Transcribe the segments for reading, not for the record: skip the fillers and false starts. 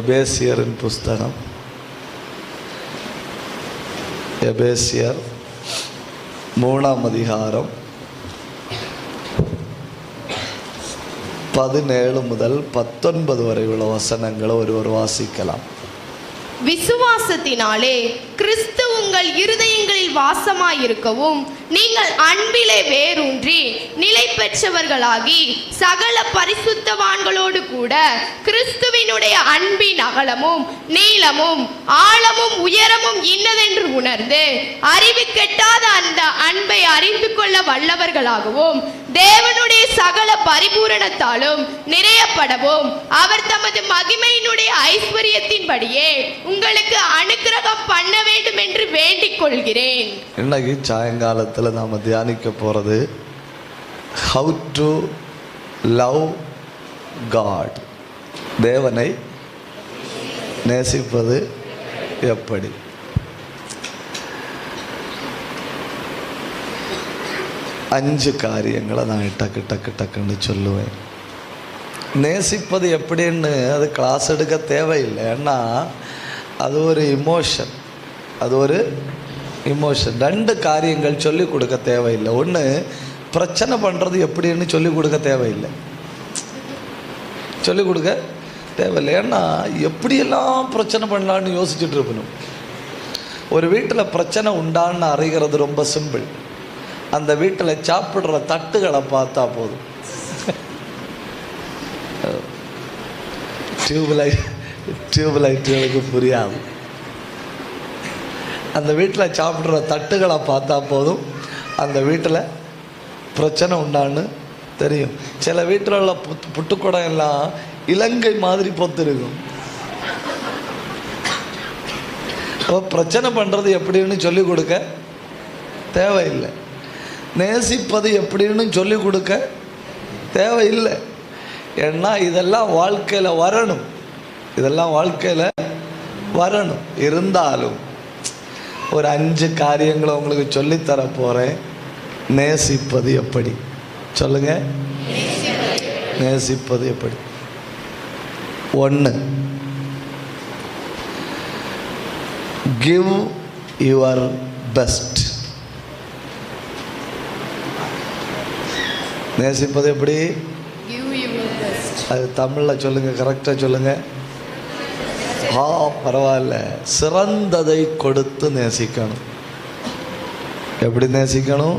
எபேசியரின் புஸ்தகம் எபேசியர் 3ஆம் அதிகாரம் 17 முதல் 19 வரை உள்ள வசனங்களை ஒருவர் வாசிக்கலாம். விசுவாசத்தினாலே கிறிஸ்து உங்கள் இருதயங்களில் வாசமாயிருக்கவும் நீங்கள் அன்பிலே வேரூன்றி நிலை பெற்றவர்களாகி சகல பரிசுத்தவான்களோடு கூட கிறிஸ்துவினுடைய அன்பின் அகலமும் நீளமும் ஆழமும் உயரமும் இன்னதென்று உணர்ந்து அறிவு கெட்டாத அந்த அன்பை அறிந்து கொள்ள வல்லவர்களாகவும் தேவனுடைய சகல பரிபூரணத்தாலும் நிறையப்படவும் அவர் தமது மகிமையினுடைய ஐஸ்வர்யத்தின்படியே உங்களுக்கு அனுக்கிரகம் பண்ண வேண்டும் என்று வேண்டிக் கொள்கிறேன். இன்னைக்கு சாயங்காலத்தில் நாம் தியானிக்க போகிறது how to love God. தேவனை நேசிப்பது எப்படி? அஞ்சு காரியங்களை நான் டக்குன்னு சொல்லுவேன். நேசிப்பது எப்படின்னு அது கிளாஸ் எடுக்க தேவையில்லை. ஏன்னா அது ஒரு இமோஷன். ரெண்டு காரியங்கள் சொல்லிக் கொடுக்க தேவையில்லை. ஒன்று, பிரச்சனை பண்ணுறது எப்படின்னு சொல்லிக் கொடுக்க தேவையில்லை. ஏன்னா எப்படியெல்லாம் பிரச்சனை பண்ணலான்னு யோசிச்சுட்டு இருக்கணும். ஒரு வீட்டில் பிரச்சனை உண்டான்னு அறிகிறது ரொம்ப சிம்பிள். அந்த வீட்டில் சாப்பிட்ற தட்டுகளை பார்த்தா போதும். டியூப்லைட்டுகளுக்கு புரியாது. அந்த வீட்டில் சாப்பிட்ற தட்டுகளை பார்த்தா போதும் அந்த வீட்டில் பிரச்சனை உண்டான்னு தெரியும். சில வீட்டில் உள்ள புட்டுக்குடம் எல்லாம் இலங்கை மாதிரி பொத்துருக்கும். பிரச்சனை பண்ணுறது எப்படின்னு சொல்லிக் கொடுக்க தேவையில்லை. நேசிப்பது எப்படின்னு சொல்லிக் கொடுக்க தேவையில்லை. ஏன்னா இதெல்லாம் வாழ்க்கையில் வரணும். இருந்தாலும் ஒரு 5 காரியங்களை உங்களுக்கு சொல்லித்தர போகிறேன். நேசிப்பது எப்படி? சொல்லுங்க, நேசிப்பது எப்படி? 1, give your best. நேசிப்பது எப்படி? அது தமிழில் சொல்லுங்க, கரெக்டாக சொல்லுங்க. பரவாயில்ல. சிறந்ததை கொடுத்து நேசிக்கணும். எப்படி நேசிக்கணும்?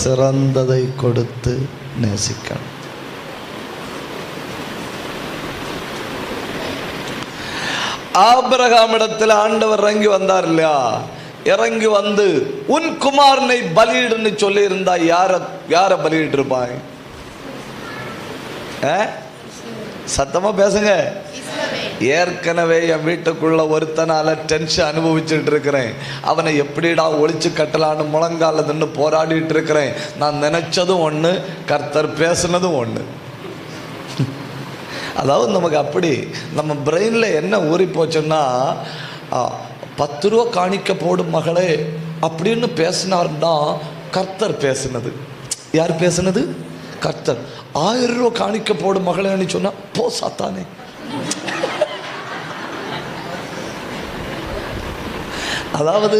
சிறந்ததை கொடுத்து நேசிக்கணும். ஆபிரகாமிடத்தில் ஆண்டவர் இறங்கி வந்தார் இல்லையா? இறங்கி வந்து உன் குமாரனை பலியிடுன்னு சொல்லி இருந்தா யார பலியிட்டு இருப்பாங்க? சத்தமா பேசுங்க. ஏற்கனவே என் வீட்டுக்குள்ள ஒருத்தனால டென்ஷன் அனுபவிச்சுட்டு இருக்கிறேன். அவனை எப்படிடா ஒழிச்சு கட்டலான்னு முழங்கால நின்று போராடிட்டு இருக்கிறேன். நான் நினைச்சதும் ஒன்று, கர்த்தர் பேசுனதும் ஒன்று. அதாவது நமக்கு அப்படி நம்ம பிரெயினில் என்ன ஊறி போச்சுன்னா, 10 ரூபா காணிக்க போடும் மகளே அப்படின்னு பேசினார்னா கர்த்தர் பேசுனது. யார் பேசுனது? கர்த்தர். 1000 ரூபா காணிக்க போடும் மகளேன்னு சொன்னா போ சாத்தானே. அதாவது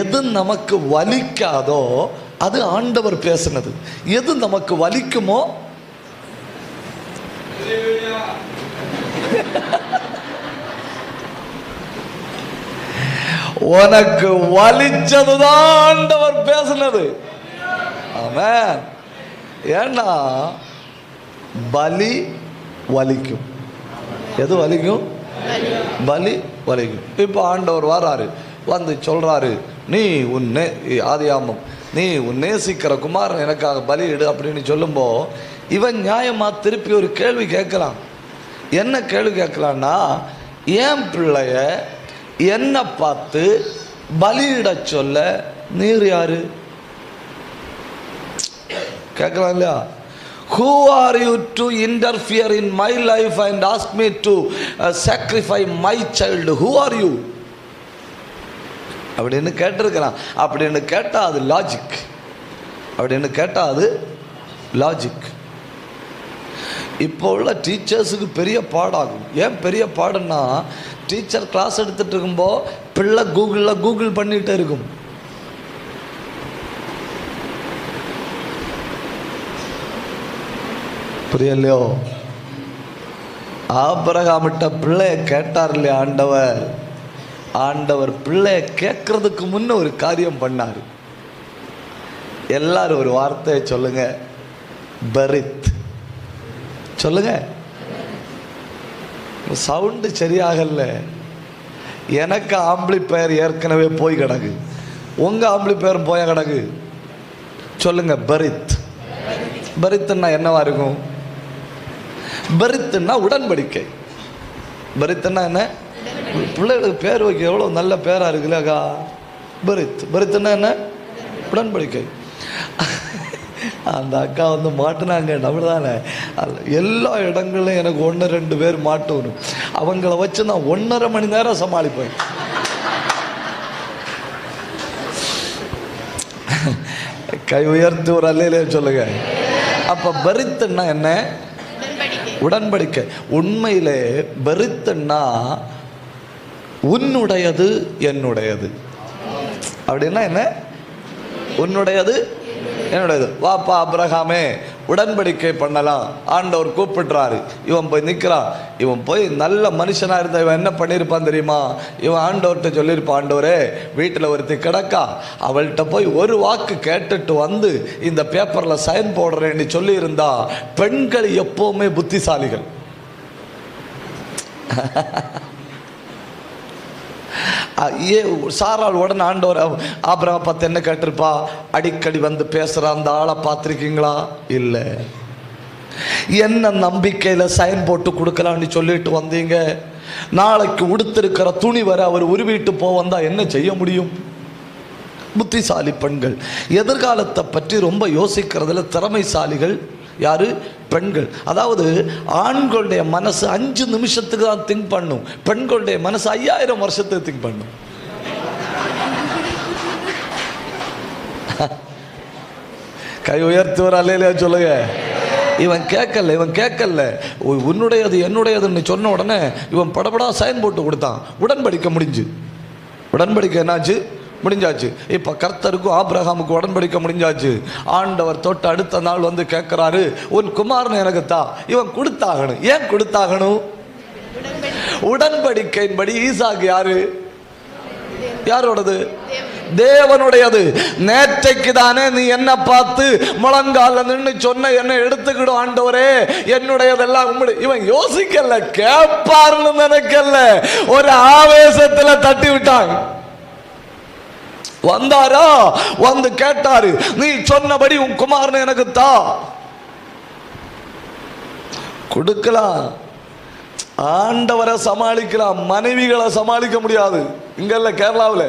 எது நமக்கு வலிக்காதோ அது ஆண்டவர் பேசுனது. எது நமக்கு வலிக்குமோ உனக்கு வலிச்சதுதான் ஆண்டவர் பேசுனது. ஆமென். ஏன்னா பலி வலிக்கும். எது வலிக்கும்? பலி வலிக்கும். இப்போ ஆண்டவர் வராரு, வந்து சொல்றாரு, நீ ஆதியாமம் நீ உன் நேசிக்கிற குமாரன் எனக்காக பலியிடு அப்படின்னு சொல்லும்போ இவன் நியாயமா திருப்பி ஒரு கேள்வி கேட்கலாம். என்ன கேள்வி கேட்கலான்னா, என் பிள்ளைய என்ன பார்த்து பலியிட சொல்ல நீர் யாரு? கேட்கலாம் இல்லையா? Who are you to interfere in my life and ask me to sacrifice my child? Who are you? அப்படின்னு கேட்டிருக்கிறான். அப்படின்னு கேட்டால் அது லாஜிக். இப்போ உள்ள டீச்சர்ஸுக்கு பெரிய பாடாகும். ஏன் பெரிய பாடுன்னா, டீச்சர் கிளாஸ் எடுத்துகிட்டு இருக்கும்போது பிள்ளை கூகுள் பண்ணிகிட்டே இருக்கும். புரியலையோ? ஆபிரகாமிட்ட பிள்ளைய கேட்டார் இல்லையா ஆண்டவர் பிள்ளைய கேட்கறதுக்கு முன்ன ஒரு காரியம் பண்ணார். எல்லாரும் ஒரு வார்த்தையை சொல்லுங்க, பரித். சொல்லுங்க. சவுண்டு சரியாகல. எனக்கு ஆம்பிளிஃபயர் ஏற்கனவே போய் கிடக்கு, உங்க ஆம்பிளிஃபயரும் போய கிடக்கு. சொல்லுங்க, பரித். பரித்துன்னா என்னவா இருக்கும்? பரித்துன்னா உடன்படிக்கை. பரித்துன்னா என்ன? பிள்ளைகளுக்கு பேர் வைக்க எவ்வளோ நல்ல பேராக இருக்குல்லக்கா. பரித்துன்னா என்ன? உடன்படிக்கை. அந்த அக்கா வந்து மாட்டினாங்க, நம்மதானே. எல்லா இடங்களையும் எனக்கு 1-2 பேர் மாட்டணும். அவங்கள வச்சு நான் 1.5 மணி நேரம் சமாளிப்பேன். கை உயர்த்தி ஒரு அல்லையிலே சொல்லுங்க. அப்ப பரித்துன்னா என்ன? உடன்படிக்கை. உண்மையிலே பரித்துன்னா உன்னுடையது என்னுடையது. அப்படின்னா என்ன? உன்னுடையது என்னுடையது. வாப்பா ஆபிரகாமே, உடன்படிக்கை பண்ணலாம். ஆண்டவர் கூப்பிடுறாரு. இவன் போய் நிற்கிறான். இவன் போய் நல்ல மனுஷனாக இருந்தால் இவன் என்ன பண்ணியிருப்பான் தெரியுமா? இவன் ஆண்டவர்கிட்ட சொல்லியிருப்பான், ஆண்டவரே வீட்டில் ஒருத்தி கிடக்கா, அவள்கிட்ட போய் ஒரு வாக்கு கேட்டுட்டு வந்து இந்த பேப்பரில் சைன் போடுறேன்னு சொல்லியிருந்தா. பெண்கள் எப்போவுமே புத்திசாலிகள். சாராள் உடனே ஆண்டவர் ஆபிரகாம் பார்த்து என்ன கேட்டிருப்பா? அடிக்கடி வந்து பேசுற அந்த ஆளை பார்த்துருக்கீங்களா? இல்லை. என்ன நம்பிக்கையில் சைன் போட்டு கொடுக்கலான்னு சொல்லிட்டு வந்தீங்க? நாளைக்கு உடுத்திருக்கிற துணி வர அவர் உருவிட்டு வந்தா என்ன செய்ய முடியும்? புத்திசாலி பெண்கள். எதிர்காலத்தை பற்றி ரொம்ப யோசிக்கிறதுல திறமைசாலிகள் யாரு? பெண்கள். அதாவது ஆண்களுடைய மனசு 5 நிமிஷத்துக்கு தான் திங்க் பண்ணும், பெண்களுடைய மனசு 5000 வருஷத்துக்கு திங்க் பண்ணும். கை உயர்த்தி ஒரு அல்லையில சொல்லுங்க. இவன் கேட்கல. உன்னுடையது என்னுடையதுன்னு சொன்ன உடனே இவன் படபடா சைன் போட்டு கொடுத்தான். உடன்படிக்கை என்னாச்சு? முடிஞ்சாச்சு. இப்போ கர்த்தருக்கும் ஆபிரகாமுக்கு உடன்படிக்கை முடிஞ்சாச்சு. ஆண்டவர் தொட்டு அடுத்த நாள் வந்து கேட்கிறாரு, உன் குமாரன் எனக்கு தா. இவன் கொடுத்தாகணும். ஏன் கொடுத்தாகணும்? உடன்படிக்கையின்படி ஈசாக்கு யாரோடது? தேவனுடையது. நேற்றைக்கு தானே நீ என்ன பார்த்து முழங்கால நின்று சொன்ன, என்ன எடுத்துக்கிடும் ஆண்டவரே, என்னுடையதெல்லாம் உம்முடைய. இவன் யோசிக்கல, கேட்பார்னு நினைக்கல, ஒரு ஆவேசத்துல தட்டி விட்டாங்க. வந்தாரா, வந்து கேட்டாரு, நீ சொன்னபடி உன் குமாரன் எனக்கு தா. கொடுக்கலாம். ஆண்டவரை சமாளிக்கலாம், மனைவிகளை சமாளிக்க முடியாது. இங்க இல்ல, கேரளாவில்.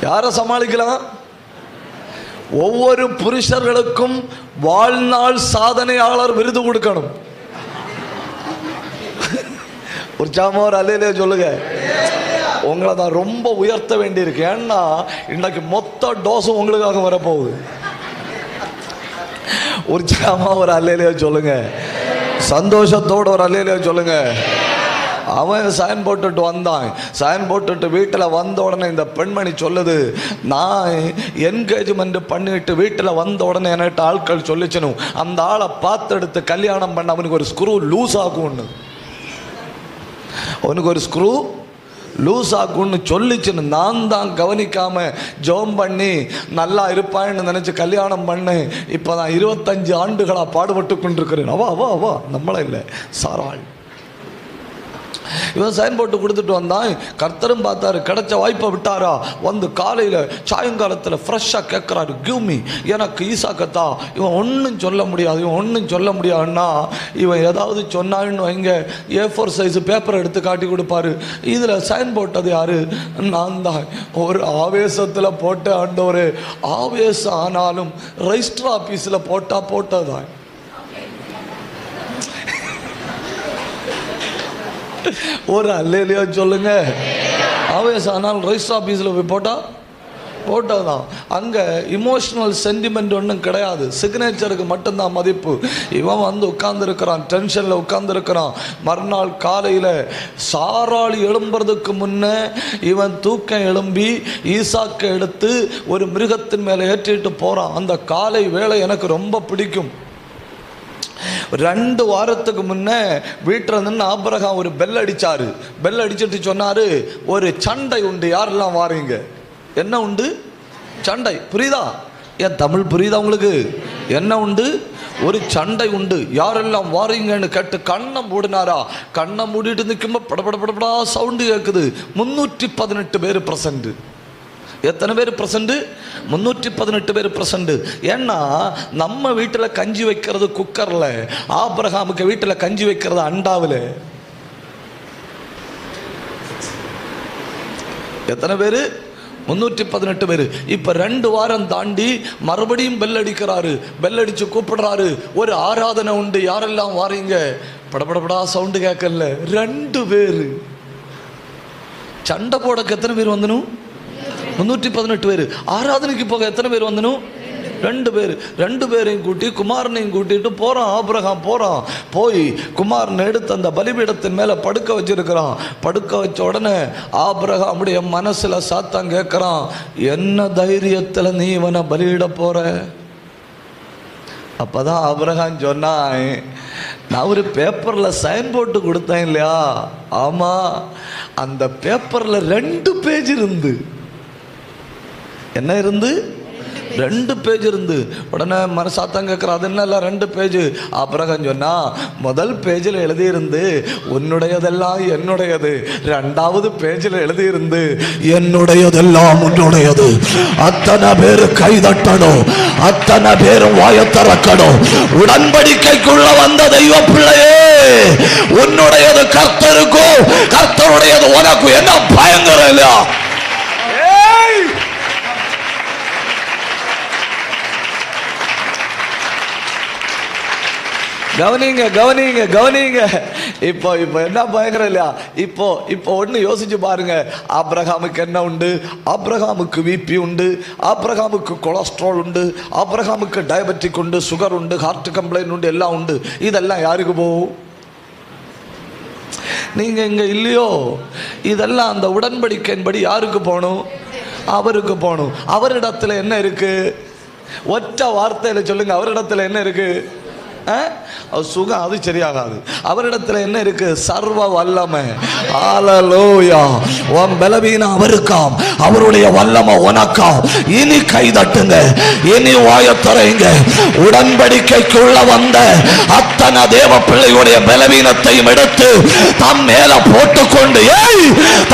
யாரை சமாளிக்கலாம்? ஒவ்வொரு புருஷர்களுக்கும் வாழ்நாள் சாதனையாளர் விருது கொடுக்கணும். ஒரு சாமோர் அல்லையிலே சொல்லுங்க. உங்களை தான் ரொம்ப உயர்த்த வேண்டியிருக்கு. ஏன்னா இன்னைக்கு மொத்த டோஸும் உங்களுக்காக வரப்போகுது. ஒரு சாமா ஒரு அல்லையிலே சொல்லுங்க. சந்தோஷத்தோட ஒரு அல்லையிலே சொல்லுங்க. அவன் சைன் போட்டுட்டு வந்தான். சைன் போட்டுட்டு வீட்டில் வந்த உடனே இந்த பெண்மணி சொல்லுது, நான் என்கேஜ்மெண்ட் பண்ணிட்டு வீட்டில் வந்த உடனே என்கிட்ட ஆட்கள் சொல்லிச்சனும், அந்த ஆளை பார்த்து எடுத்து கல்யாணம் பண்ண அவனுக்கு ஒரு ஸ்க்ரூ லூஸ் ஆகும்னு. அவனுக்கு ஒரு ஸ்க்ரூ லூஸ் ஆகும்னு சொல்லிச்சுன்னு நான் தான் கவனிக்காம ஜோம் பண்ணி நல்லா இருப்பான்னு நினைச்சு கல்யாணம் பண்ணேன். இப்போ நான் 25 ஆண்டுகளாக பாடுபட்டு கொண்டிருக்கிறேன். அவா நம்மள இல்லை, சாராள். இவன் சைன் போட்டு கொடுத்துட்டு வந்தான். கர்த்தரும் பார்த்தாரு, கிடைச்ச வாய்ப்பை விட்டாரா. வந்து காலையில் சாயங்காலத்தில் ஃப்ரெஷ்ஷாக கேட்குறாரு, கிவ் மீ, எனக்கு ஈசாக்கத்தா. இவன் ஒன்றும் சொல்ல முடியாதுன்னா இவன் ஏதாவது சொன்னான்னு வைங்க, A4 சைஸ் பேப்பரை எடுத்து காட்டி கொடுப்பாரு. இதில் சைன் போட்டது யாரு? நான் தான். ஒரு ஆவேசத்தில் போட்ட ஆண்டவரே. ஆவேசம் ஆனாலும் ரெஜிஸ்டர் ஆஃபீஸில் போட்டதுதான். ஒரு அல்லையிலையோ சொல்லுங்க. ஆவேசம் ஆனால் ரெஜிஸ்டர் ஆஃபீஸில் போய் போட்டா போட்டோ தான். அங்கே இமோஷனல் சென்டிமெண்ட் ஒன்றும் கிடையாது, சிக்னேச்சருக்கு மட்டும்தான் மதிப்பு. இவன் வந்து உட்கார்ந்துருக்கிறான், டென்ஷனில் உட்கார்ந்துருக்கிறான். மறுநாள் காலையில் சாராளி எழும்புறதுக்கு முன்னே இவன் தூக்கம் எழும்பி ஈசாக்கை எடுத்து ஒரு மிருகத்தின் மேலே ஏற்றிட்டு போகிறான். அந்த காலை வேளை எனக்கு ரொம்ப பிடிக்கும். 2 வாரத்துக்கு முன்னே வீட்டில் நின்று ஆபிரகாம் ஒரு பெல் அடித்தார். பெல் அடிச்சுட்டு சொன்னார், ஒரு சண்டை உண்டு, யாரெல்லாம் வாரீங்க? என்ன உண்டு? சண்டை. புரியுதா? ஏன் தமிழ் புரியுதா உங்களுக்கு? என்ன உண்டு? ஒரு சண்டை உண்டு, யாரெல்லாம் வாரீங்கன்னு கேட்டு கண்ணை மூடினாரா. கண்ணை மூடிட்டு நிற்கும்போது படபடபடா சவுண்டு கேட்குது. 318 பேர் பிரசண்ட். எத்தனை பேர் பிரசண்ட்? 318 பேர் பிரசண்ட். ஏன்னா நம்ம வீட்டில் கஞ்சி வைக்கிறது குக்கரில், ஆபிரகாமுக்கு வீட்டில் கஞ்சி வைக்கிறது அண்டாவில். எத்தனை பேர்? 318 பேர். இப்போ 2 வாரம் தாண்டி மறுபடியும் பெல் அடிக்கிறாரு. பெல் அடித்து கூப்பிடுறாரு, ஒரு ஆராதனை உண்டு, யாரெல்லாம் வாரீங்க? படபடபடா சவுண்டு கேட்கல. 2 பேர். சண்டை போடக்கு எத்தனை பேர் வந்தனும்? 318 பேர். ஆராதனைக்கு போக எத்தனை பேர் வந்தனும்? 2 பேர். 2 பேரையும் கூட்டி குமாரனையும் கூட்டிட்டு போகிறான். ஆபிரகாம் போகிறான். போய் குமாரனை எடுத்து அந்த பலிபீடத்தின் மேலே படுக்க வச்சிருக்கிறான். படுக்க வச்ச உடனே ஆபிரகாமுடைய மனசில் சாத்தான் கேட்குறான், என்ன தைரியத்தில் நீ இவனை பலியிட போகிற? அப்போ தான் ஆபிரகாம் சொன்னான், நான் ஒரு பேப்பரில் சைன் போட்டு கொடுத்தேன் இல்லையா? ஆமாம், அந்த பேப்பரில் 2 பேஜ் இருந்து. என்ன இருந்து? 2 பேஜ் இருந்து. உடனே மனசாத்தான் கேட்குற, அது என்ன இல்லை 2 பேஜ்? ஆபிரகாம் சொன்னா, முதல் பேஜில் எழுதியிருந்து உன்னுடையதெல்லாம் என்னுடையது, 2வது பேஜில் எழுதியிருந்து என்னுடையதெல்லாம் உன்னுடையது. அத்தனை பேர் கைதட்டணும், அத்தனை பேரும் வாயை திறக்கணும். உடன்படிக்கைக்குள்ள வந்த தெய்வ பிள்ளையே, உன்னுடையது கர்த்தருக்கும் கர்த்தருடையது உனக்கு. என்ன பயங்கரம் இல்லையா? கவனிங்க கவனிங்க கவனிங்க. இப்போ என்ன பயங்கரம் இல்லையா? இப்போ ஒன்று யோசிச்சு பாருங்க. ஆபிரகாமுக்கு என்ன உண்டு? ஆபிரகாமுக்கு பிபி உண்டு, ஆபிரகாமுக்கு கொலஸ்ட்ரால் உண்டு, ஆபிரகாமுக்கு டயபெட்டிக் உண்டு, சுகர் உண்டு, ஹார்ட் கம்ப்ளைண்ட் உண்டு, எல்லாம் உண்டு. இதெல்லாம் யாருக்கு போகும்? நீங்க இங்க இல்லையோ? இதெல்லாம் அந்த உடன்படிக்கையின்படி யாருக்கு போகணும்? அவருக்கு போகணும். அவரிடத்துல என்ன இருக்கு? ஒற்ற வார்த்தையில சொல்லுங்க, அவரிடத்துல என்ன இருக்கு? சுகம். அது சரியாகாது. அவரிடத்துல என்ன இருக்கு? சர்வ வல்லமை. ஹல்லேலூயா. உன் பலவீனம் அவருக்காம், அவருடைய வல்லமை உனக்காம். இனி கைதட்டுங்க, இனி வாயை திறங்க. உடன்படிக்கைக்குள்ள வந்த அத்தனை தேவ பிள்ளைகளுடைய பலவீனத்தையும் எடுத்து தம் மேல போட்டுக்கொண்டு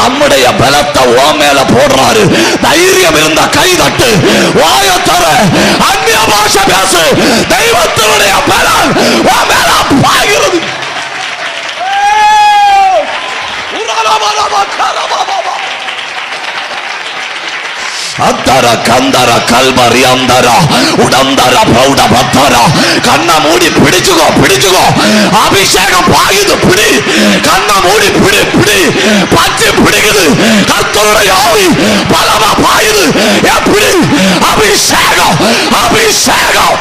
தம்முடைய பலத்தை ஓ மேல போடுறாரு. தைரியம் இருந்த கைதட்டு, வாயை திற, அந்நிய பாஷை பேசு. தெய்வத்தினுடைய பலம் பாய்கிறது. அத்தர கந்தர கல்வரி அந்தர உடந்தர பௌட பத்தர. கண்ணை மூடி பிடிச்சுக்கோ, பிடிச்சுக்கோ. அபிஷேகம் பாயுது, பிடி. கண்ணை மூடி பிடி, பிடி. பச்சை பிடிக்குது. கர்த்தருடைய ஆவி பலமா பாயுது. எப்படி? அபிஷேகம், அபிஷேகம்.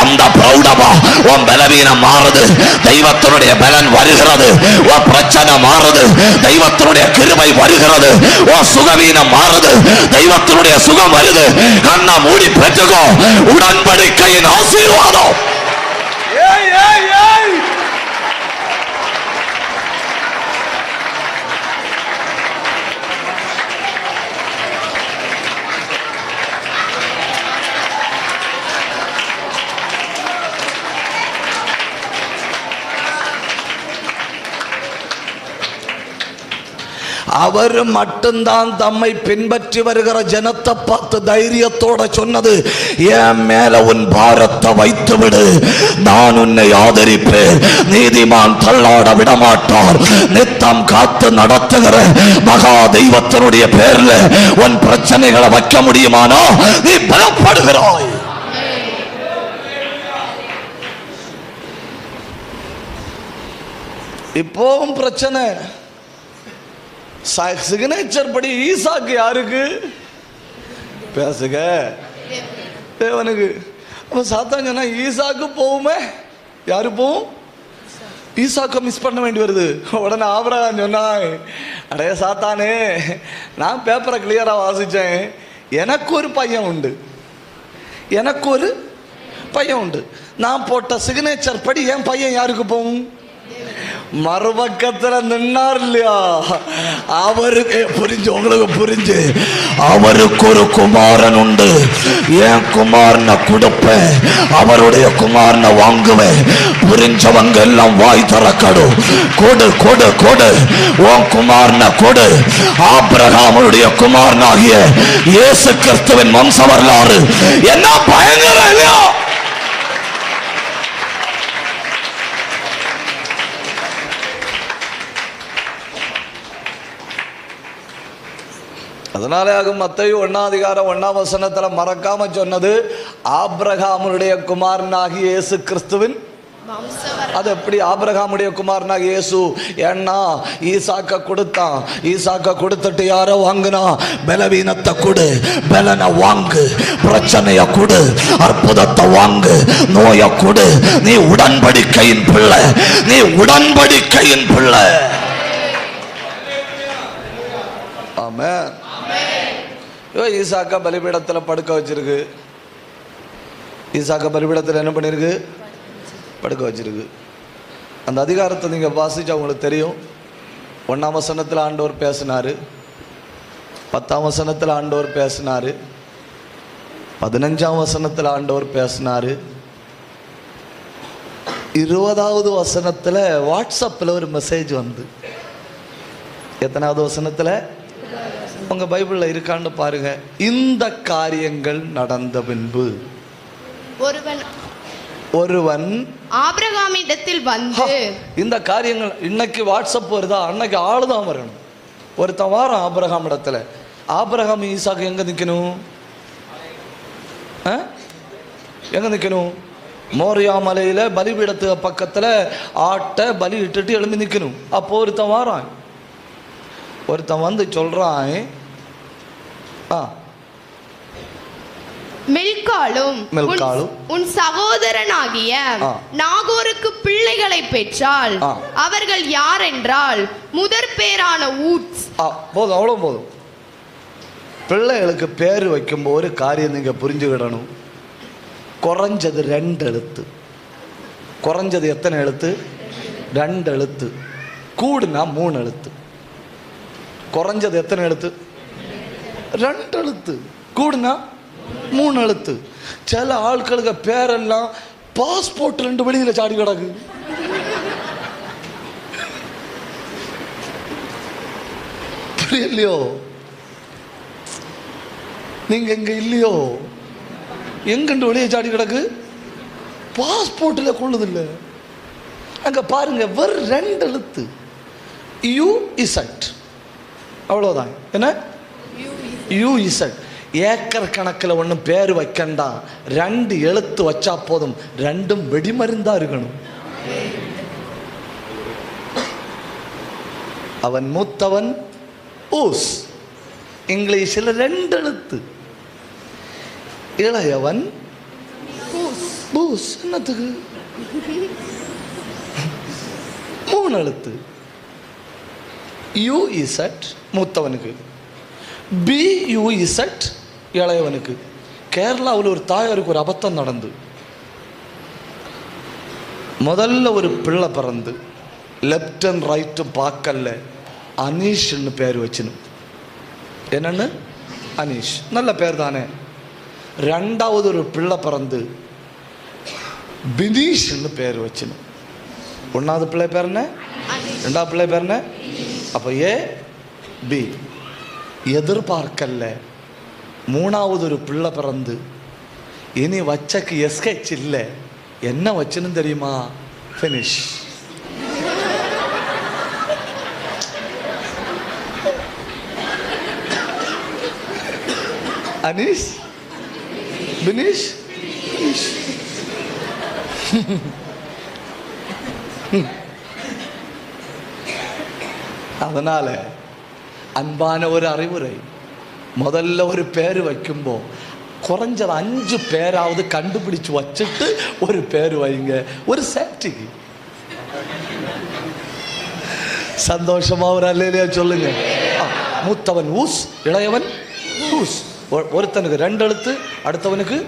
அந்த பிரௌடமா உன் பலவீனம் மாறுது, தெய்வத்தினுடைய பலன் வருகிறது. உன் பிரச்சனை மாறுது, தெய்வத்தினுடைய கிருபை வருகிறது. உன் சுகவீனம் மாறுது, தெய்வத்தினுடைய சுகம் வருது. கண்ணை மூடி பெற்றுக்கோ உடன்படிக்கையின் ஆசீர்வாதம். அவர் மட்டும்தான் தம்மை பின்பற்றி வருகிற ஜனத்தை பார்த்து தைரியத்தோட சொன்னது, என் மேல உன் பாரத்தை வைத்து விடு, நான் உன்னை ஆதரிப்பேன். நீதிமான் தள்ளாட விடமாட்டார். நித்தம் காத்து நடத்துகிற மகா தெய்வத்தினுடைய பேர்ல உன் பிரச்சனைகளை வைக்க முடியுமானா நீ பலப்படுகிறாய். இப்போவும் பிரச்சனை. சிக்னேச்சர் படி ஈசாக்கு யாருக்கு? பேசுக, தேவனுக்கு. அப்ப சாத்தான் சொன்னா ஈசாக்கு போவுமே, யாரு போவும்? ஈசாக்க மிஸ் பண்ண வேண்டி வருது. உடனே ஆபிரகாம் சொன்னான், அடே சாத்தானே, நான் பேப்பரை கிளியரா வாசிச்சேன், எனக்கு ஒரு பையன் உண்டு, எனக்கு ஒரு பையன் உண்டு. நான் போட்ட சிக்னேச்சர் படி என் பையன் யாருக்கு போகும்? மறுபக்கத்துல நின்னார் இல்லையா, அவருக்கு புரிஞ்சு, உங்களுக்கு புரிஞ்சு, அவருக்கு ஒரு குமாரன் உண்டு, என் குமாரனை கொடுப்பேன், அவருடைய குமாரனை வாங்குவேன். புரிஞ்சவங்க எல்லாம் வாய் திறக்கணும். கொடு கொடு கொடு, உன் குமாரனை கொடு. ஆபிரகாமுடைய குமாரனாகிய இயேசு கிறிஸ்துவின் வம்ச வரலாறு என்ன பயங்கரம் இல்லையா? அதனாலே மத்தேயு 1:1 மறக்காம சொன்னது ஆபிரகாமுடைய குமாரனாகிய இயேசு கிறிஸ்துவின். அது எப்படி ஆபிரகாமுடைய குமாரனாகிய இயேசு? ஏன்னா ஈசாக்க கொடுத்தான். ஈசாக்க கொடுத்துட்டு யாரோ வாங்கினா? பலவீனத்தை கொடு, பலனை வாங்கு, பிரச்சனைய கொடு, அற்புதத்தை வாங்கு, நோயை கொடு. நீ உடன்படிக்கையின் பிள்ளை, நீ உடன்படிக்கையின் பிள்ளை. ஆமென். ஈசாக்கா பலிபீடத்தில் படுக்க வச்சிருக்கு. ஈசாக்கா பலிபீடத்தில் என்ன பண்ணிருக்கு? படுக்க வச்சிருக்கு. அந்த அதிகாரத்தை நீங்க வாசிச்சா உங்களுக்கு தெரியும். 1ஆம் வசனத்தில் ஆண்டவர் பேசினாரு, 10ஆம் வசனத்தில் ஆண்டவர் பேசினாரு, 15ஆம் வசனத்தில் ஆண்டவர் பேசினாரு, 20வது வசனத்தில் வாட்ஸ்அப்பில் ஒரு மெசேஜ் வந்து. எத்தனாவது வசனத்தில்? உங்க பைபிள்ல இருக்கான்னு பாருங்க. இந்த காரியங்கள் நடந்த பின்பு ஒருவன் ஆபிரகாமிடத்தில் வந்து. இந்த காரியங்கள் இன்னைக்கு வாட்ஸ்அப் வருதா? அன்னைக்கு ஆளுதான் வரணும். ஒருத்தன் வாரம் ஆபிரகாம் இடத்துல. ஆபிரகாம் ஈசாக்கு எங்க நிக்கணும்? எங்க நிக்கணும்? மோரியா மலையில பலிபீடத்து பக்கத்துல ஆட்டை பலி இட்டுட்டு எழும்பி நிக்கணும். அப்போ ஒருத்தன் வாரான். ஒருத்தன் வந்து சொல்றான், மில்காலும் உன் சகோதரனாகிய நாகோருக்கு பிள்ளைகளை பெற்றால் அவர்கள் யார் என்றால் முதற் பேரான ஊத்ஸ். போதும், அவ்வளவு போதும். பிள்ளைகளுக்கு பேரு வைக்கும் ஒரு காரியம் நீங்க புரிஞ்சுக்கிடணும். குறைஞ்சது 2 எழுத்து. குறைஞ்சது எத்தனை எழுத்து? 2 எழுத்து. கூடுனா 3 எழுத்து. குறைஞ்சது எத்தனை எழுத்து? 2 எழுத்து. கூடுனா 3 எழுத்து. சில ஆட்களுக்கு பேரெல்லாம் பாஸ்போர்ட் 2 வெளியில சாடி கிடக்கு. புரியலையோ? நீங்க எங்க இல்லையோ? எங்கண்டு வெளியே சாடி கிடக்கு? பாஸ்போர்ட்ல கொள்ளுதில்லை. அங்க பாருங்க, வெறும் 2 எழுத்து. யூ இசட், அவ்வளவுதான். என்ன? You Z. ஏக்கர் கணக்கில் ஒன்றும் பேர் வைக்கண்டா, 2 எழுத்து வச்சா போதும். 2ம் வெடிமருந்தா இருக்கணும். அவன் மூத்தவன் ஊஸ், இங்கிலீஷில் 2 எழுத்து. இளையவன் பூஸ், என்னத்துக்கு? 3 எழுத்து. யூ இசட் மூத்தவனுக்கு, பி யூ இசட் இளையவனுக்கு. கேரளாவில் ஒரு தாயாருக்கு ஒரு அபத்தம் நடந்து, முதல்ல ஒரு பிள்ளை பிறந்து லெப்ட் அண்ட் ரைட்டும் பார்க்கல, அனீஷ்னு பேர் வச்சுன்னு. என்னன்னு? அனீஷ். நல்ல பேர் தானே. 2வது ஒரு பிள்ளை பிறந்து பினீஷ்னு பேர் வச்சுன்னு. 1வது பிள்ளை பேர் என்ன? 2வது பிள்ளை பேர் என்ன? அப்போ ஏ பி. எதிர்பார்க்கல 3வது ஒரு பிள்ளை பிறந்து இனி வச்சக்கு எஸ்கெச் இல்லை. என்ன வச்சுன்னு தெரியுமா? ஃபினிஷ். Anish, finish, finish. அதனால அன்பான ஒரு அறிவுரை, முதல்ல ஒரு பேர் வைக்கும்போது குறைஞ்சது 5 பேராவது கண்டுபிடிச்சு வச்சுட்டு ஒரு பேர் வைங்க, ஒரு சேஃப்டிக்கு. சந்தோஷமா ஒரு அல்லேலூயா சொல்லுங்க. மூத்தவன் ஊஸ், இளையவன் ஊஸ். ஒருத்தனுக்கு 2 எழுத்து, அடுத்தவனுக்கு.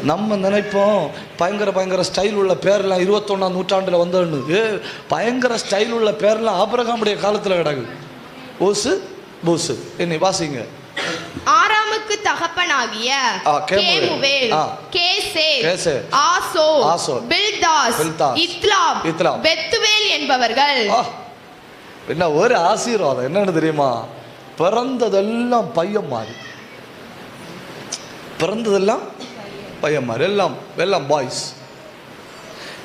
நம்ம நினைப்போம் பயங்கர ஸ்டைல் உள்ள பேர்லாம் 21ஆம் நூற்றாண்டில் வந்தோன்னு. பயங்கர ஸ்டைல் உள்ள பேர்லாம் ஆபிரகாமுடைய காலத்தில் கிடக்கு. ஊசு பூசு. என்னை வாசிங்க. ஆராமுக்கு தகப்பனாகிய கேமுவேல், கேசேர், ஆசோர், பில்தாஸ், இத்லாப், பெத்துவேல் என்பவர்கள். என்ன ஒரு ஆசீர்வாதம் என்னன்னு தெரியுமா? பிறந்ததெல்லாம் பையன் மாதிரி, பிறந்ததெல்லாம் பையன் மாதிரி, எல்லாம் பாய்ஸ்.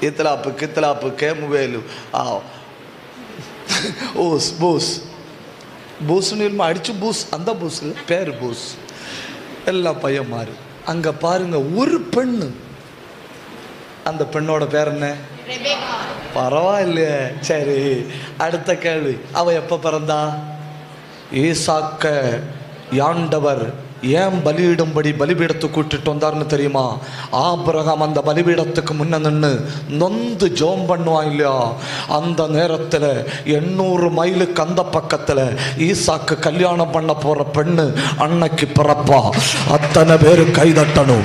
இத்லாப்பு, கித்லாப்பு, கேமுவேலு, ஊஸ், பூஸ். பூஸ்ன்னு அடிச்சு பூஸ், அந்த பூஸ் இல்லை, பேர் பூஸ். எல்லாம் பையன் மாறு. அங்க பாருங்க ஒரு பெண்ணு, அந்த பெண்ணோட பேர் என்ன? பரவாயில்லையே. சரி, அடுத்த கேள்வி. அவ எப்ப பிறந்தா? ஈசாக்க ஆண்டவர் ஏன் பலியிடும்படி பலிபீடத்துக்கு கூட்டிட்டு வந்தார்னு தெரியுமா? ஆபிரகாம் அந்த பலிபீடத்துக்கு முன்ன நின்று நொந்து ஜோம் பண்ணுவான் இல்லையா? அந்த நேரத்தில் 800 மைலுக்கு அந்த பக்கத்தில் ஈசாக்கு கல்யாணம் பண்ண போற பெண்ணு அன்னைக்கு பிறப்பா. அத்தனை பேரு கைதட்டணும்.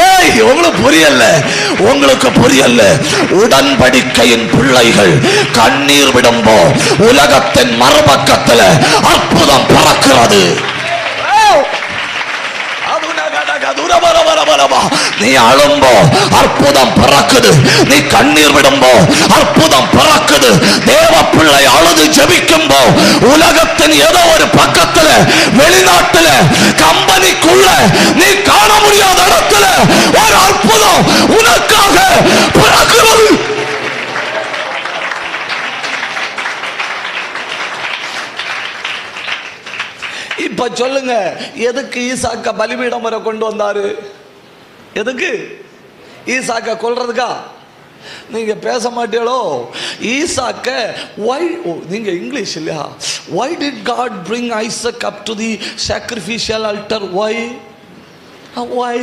ஏய், உங்களுக்கு புரியல. உடன்படிக்கையின் பிள்ளைகள் கண்ணீர் விடும்போ உலகத்தின் மறுபக்கத்தில் அற்புதம் பிறக்கிறது. நீ அழும்போ அற்புதம் பிறக்குது, நீ கண்ணீர் விடும்போ அற்புதம் பிறக்குது. தேவ பிள்ளை அழுது ஜெபிக்கும்போ உலகத்தின் ஏதோ ஒரு பக்கத்துல, வெளிநாட்டுல, கம்பெனிக்குள்ள, நீ காண முடியாத இடத்துல ஒரு அற்புதம் உனக்காக பிறக்கிறது. இப்ப சொல்லுங்க, எதுக்கு ஈசாக்க பலிபீடம் வரை கொண்டு வந்தாரு? எதுக்கு? ஈசாக்க கொல்றதுக்கா? நீங்க பேச மாட்டீங்களோ? ஈசாக்க why, நீங்க இங்கிலீஷ் இல்லையா? why did God bring Isaac up to the sacrificial altar? why?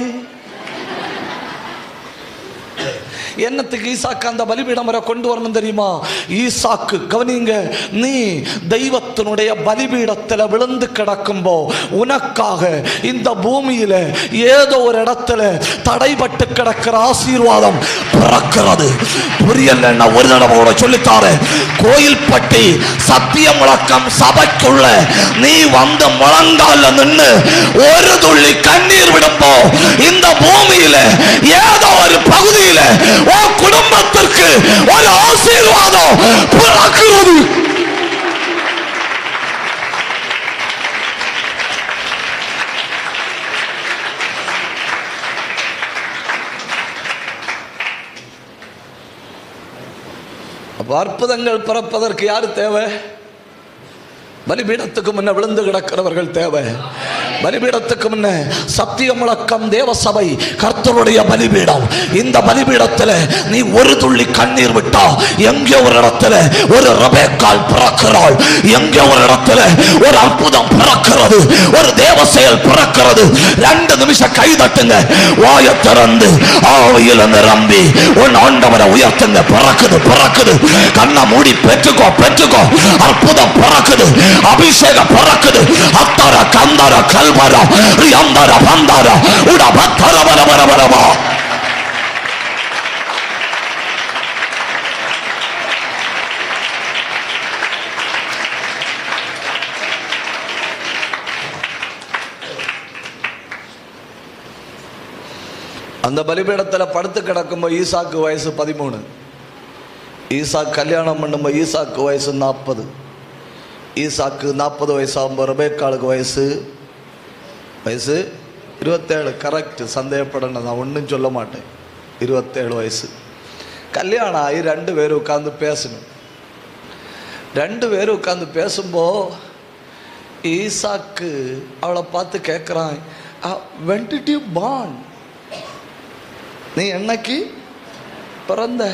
என்னத்துக்கு ஈசாக்கு அந்த பலிபீடம் வரை கொண்டு வரணும் தெரியுமா? ஈசாக்கு, கவனிங்க, நீ தெய்வத்தினுடைய பலிபீடத்தில் விழுந்து கிடக்கும்போ உனக்காக இந்த பூமியில ஏதோ ஒரு இடத்துல தடைபட்டு கிடக்கிற ஆசீர்வாதம் பிறக்கிறது. புரியல, ஒரு தடவை சொல்லித்தாரு. கோயில்பட்டி சத்திய முழக்கம் சபைக்குள்ள நீ வந்து முழங்கால நின்று ஒரு துள்ளி கண்ணீர் விடும்போ இந்த பூமியில ஏதோ ஒரு பகுதியில உன் குடும்பத்திற்கு ஒரு ஆசீர்வாதம் பிறக்கிறது. அற்புதங்கள் பிறப்பதற்கு யாரு தேவை? பலிபீடத்துக்கு முன்ன விழுந்து கிடக்கிறவர்கள் தேவை. பலிபீடத்துக்கு முன்ன சத்திய முழக்கம் தேவ சபை கர்த்தருடைய பலிபீடம். இந்த பலிபீடத்தில் நீ ஒரு துள்ளி கண்ணீர் விட்டா எங்கே ஒரு இடத்துல ஒரு ரெபெக்காள் பிறக்கிறாள், எங்கே ஒரு இடத்துல ஒரு அற்புதம் பிறக்கிறது, ஒரு தேவ செயல் பிறக்கிறது. 2 நிமிஷம் கை தட்டுங்க, வாயை திறந்து ஆவியில் நிரம்பி உன் ஆண்டவரை உயர்த்துங்க. பிறக்குது. கண்ணை மூடி பெற்றுக்கோ. அற்புதம் பிறக்குது, அபிஷேகம் பிறக்குது. அத்தர கந்தர கல்வர யந்தர பந்தர உடபத்தர வரவரவரவா. அந்த பலிபீடத்தில் படுத்து கிடக்கும்போது ஈசாக்கு வயசு 13. ஈசாக்கு கல்யாணம் பண்ணும்போது ஈசாக்கு வயசு 40. ஈசாக்கு 40 வயசாகும்போது ரெபெக்காளுக்கு வயசு 27. கரெக்ட், சந்தேகப்படணும், நான் ஒன்றும் சொல்ல மாட்டேன். 27 வயசு. கல்யாணம் ஆகி 2 பேரும் உட்காந்து பேசணும். 2 பேரும் உட்காந்து பேசும்போது ஈசாக்கு அவளை பார்த்து கேட்குறான், when did you born? நீ என்னைக்கு பிறந்த?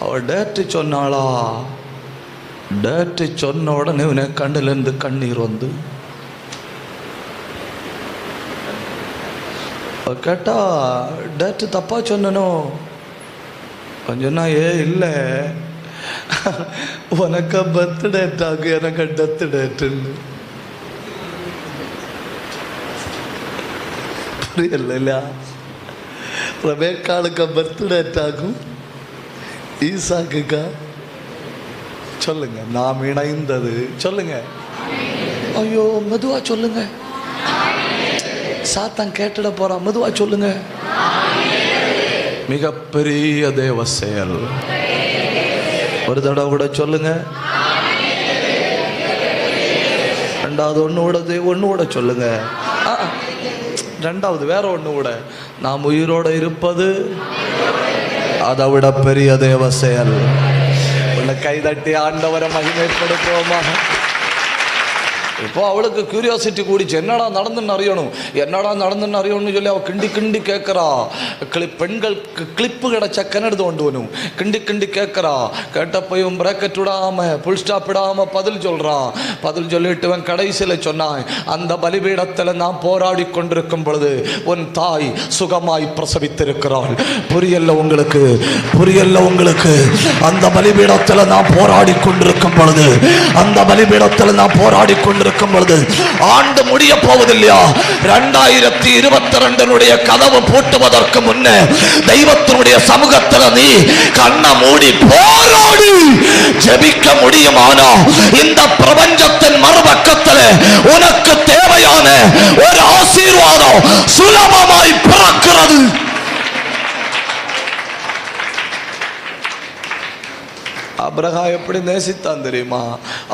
அவள் டேட்டு சொன்னாளா? டேட்டு சொன்ன உடனே இவனை கண்ணிலிருந்து கண்ணீர் வந்து கேட்டா டேட்டு தப்பா சொன்னனோ கொஞ்சம்னா இல்லை உனக்கு பர்த்டேட்டாகு எனக்கு டெத் டேட்டுன்னு புரியல. ரெபேக்காளுக்கு பர்த்டேட்டாகும் ஈசாக்குக்கா சொல்லுங்க நாம் இணைந்தது சொல்லுங்க. ஐயோ மெதுவா சொல்லுங்க, சாத்தான் கேட்டுட போறான். மெதுவா சொல்லுங்க. மிகப்பெரிய தேவ செயல். ஒரு தடவை கூட சொல்லுங்க. ரெண்டாவது ஒண்ணு கூட சொல்லுங்க. ரெண்டாவது வேற ஒண்ணு கூட, நாம் உயிரோட இருப்பது அதை விட பெரிய தேவ செயல். கைதட்டி ஆண்டவரை மகிமைப்படுத்துவோமா? இப்போ அவளுக்கு கியூரியாசிட்டி கூடிச்சு, என்னடா நடந்துன்னு அறியணும், என்னடா நடந்துன்னு அறியணும்னு சொல்லி அவள் கிண்டி கிண்டி கேட்குறா. பெண்களுக்கு கிளிப்பு கிடச்ச கிணறு தோண்டுவனும் கிண்டி கிண்டி கேட்குறா. கேட்டப்பையும் பிரேக்கெட் விடாமல் புல் ஸ்டாப் விடாமல் பதில் சொல்கிறான். பதில் சொல்லிட்டுவன் கடைசியில் சொன்னான், அந்த பலிபீடத்தில் நான் போராடி கொண்டிருக்கும் பொழுது உன் தாய் சுகமாய் பிரசவித்திருக்கிறாள். புரியல உங்களுக்கு? புரியல உங்களுக்கு? அந்த பலிபீடத்தில் நான் போராடி கொண்டிருக்கும் பொழுது, அந்த பலிபீடத்தில் நான் போராடி கொண்டிருக்கும் பொழுது ஆண்டு முடிய போவதில்லையா? 2022 கதவு பூட்டுவதற்கு முன்னே தெய்வத்தினுடைய சமூகத்தில் நீ கண்ணை மூடி போராடி ஜெபிக்க முடியுமானா இந்த பிரபஞ்சத்தின் மறுபக்கத்தில் உனக்கு தேவையான ஒரு ஆசீர்வாதம் சுலபமாய் பிறக்கிறது. ஆபிரகாம் எப்படி நேசித்தான் தெரியுமா?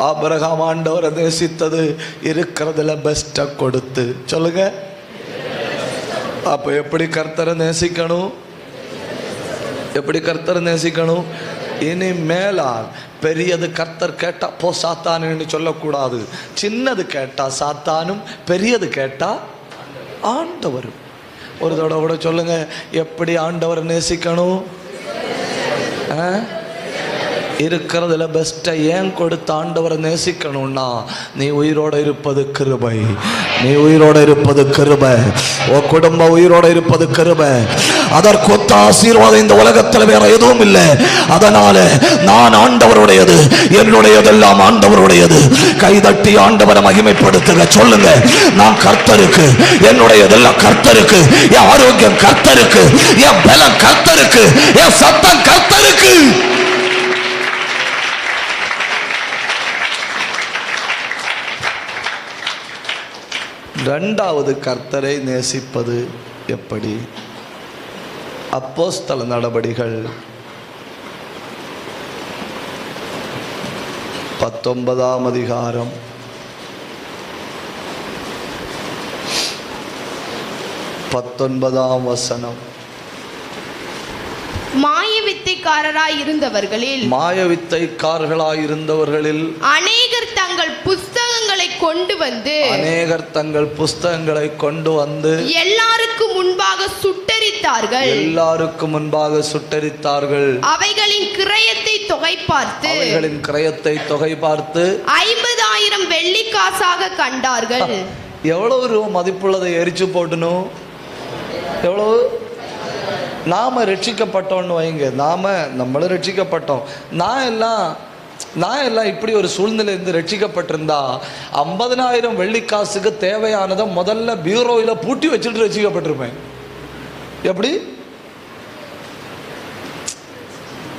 ஆபிரகாம் ஆண்டவரை நேசித்தது இருக்கிறதுல பெஸ்ட்டை கொடுத்து. சொல்லுங்க. அப்ப எப்படி கர்த்தரை நேசிக்கணும்? எப்படி கர்த்தரை நேசிக்கணும்? இனி மேலா பெரியது கர்த்தர் கேட்டா போ சாத்தானுன்னு சொல்லக்கூடாது. சின்னது கேட்டா சாத்தானும், பெரியது கேட்டா ஆண்டவரும். ஒரு தடவை கூட சொல்லுங்க, எப்படி ஆண்டவரை நேசிக்கணும்? இருக்கிறதுல பெஸ்ட்டை ஏன் கொடுத்து ஆண்டவரை நேசிக்கணும்னா, நீ உயிரோட இருப்பது கிருபை. நீ உயிரோட இருப்பது கிருபை. உன் குடும்பம் உயிரோட இருப்பது கிருபை. அதற்கொத்த ஆசீர்வாதம் இந்த உலகத்தில் வேற எதுவும் இல்லை. அதனால நான் ஆண்டவருடையது, என்னுடையதெல்லாம் ஆண்டவருடையது. கைதட்டி ஆண்டவரை மகிமைப்படுத்துங்க. சொல்லுங்க, நான் கர்த்தருக்கு, என்னுடையதெல்லாம் கர்த்தருக்கு, என் ஆரோக்கியம் கர்த்தருக்கு, என் பலம் கர்த்தருக்கு, என் சத்தம் கர்த்தருக்கு. இரண்டாவது கர்த்தரை நேசிப்பது எப்படி? அப்போஸ்தல நடபடிகள் 19ஆம் அதிகாரம் 19ஆம் வசனம். மாயவித்தைக்காரராய் இருந்தவர்களில் அநேகர் தங்கள் புஸ்தகங்களை கொண்டு வந்து எல்லாருக்கும் முன்பாக சுட்டரித்தார்கள். அவைகளின் கிரயத்தை தொகை பார்த்து 50,000 வெள்ளிக்காசாக கண்டார்கள். எவ்வளவு ரூபா மதிப்புள்ளதை எரிச்சு போடணும்? எவ்வளவு? நாம ரட்சிக்கப்பட்டோன்னு வைங்க, நம்மளும் ரட்சிக்கப்பட்டோம். நான் எல்லாம் இப்படி ஒரு சூழ்நிலை இருந்து ரட்சிக்கப்பட்டிருந்தா 50,000 வெள்ளிக்காசுக்கு தேவையானதை முதல்ல பியூரோவில் பூட்டி வச்சுட்டு ரட்சிக்கப்பட்டிருப்பேன். எப்படி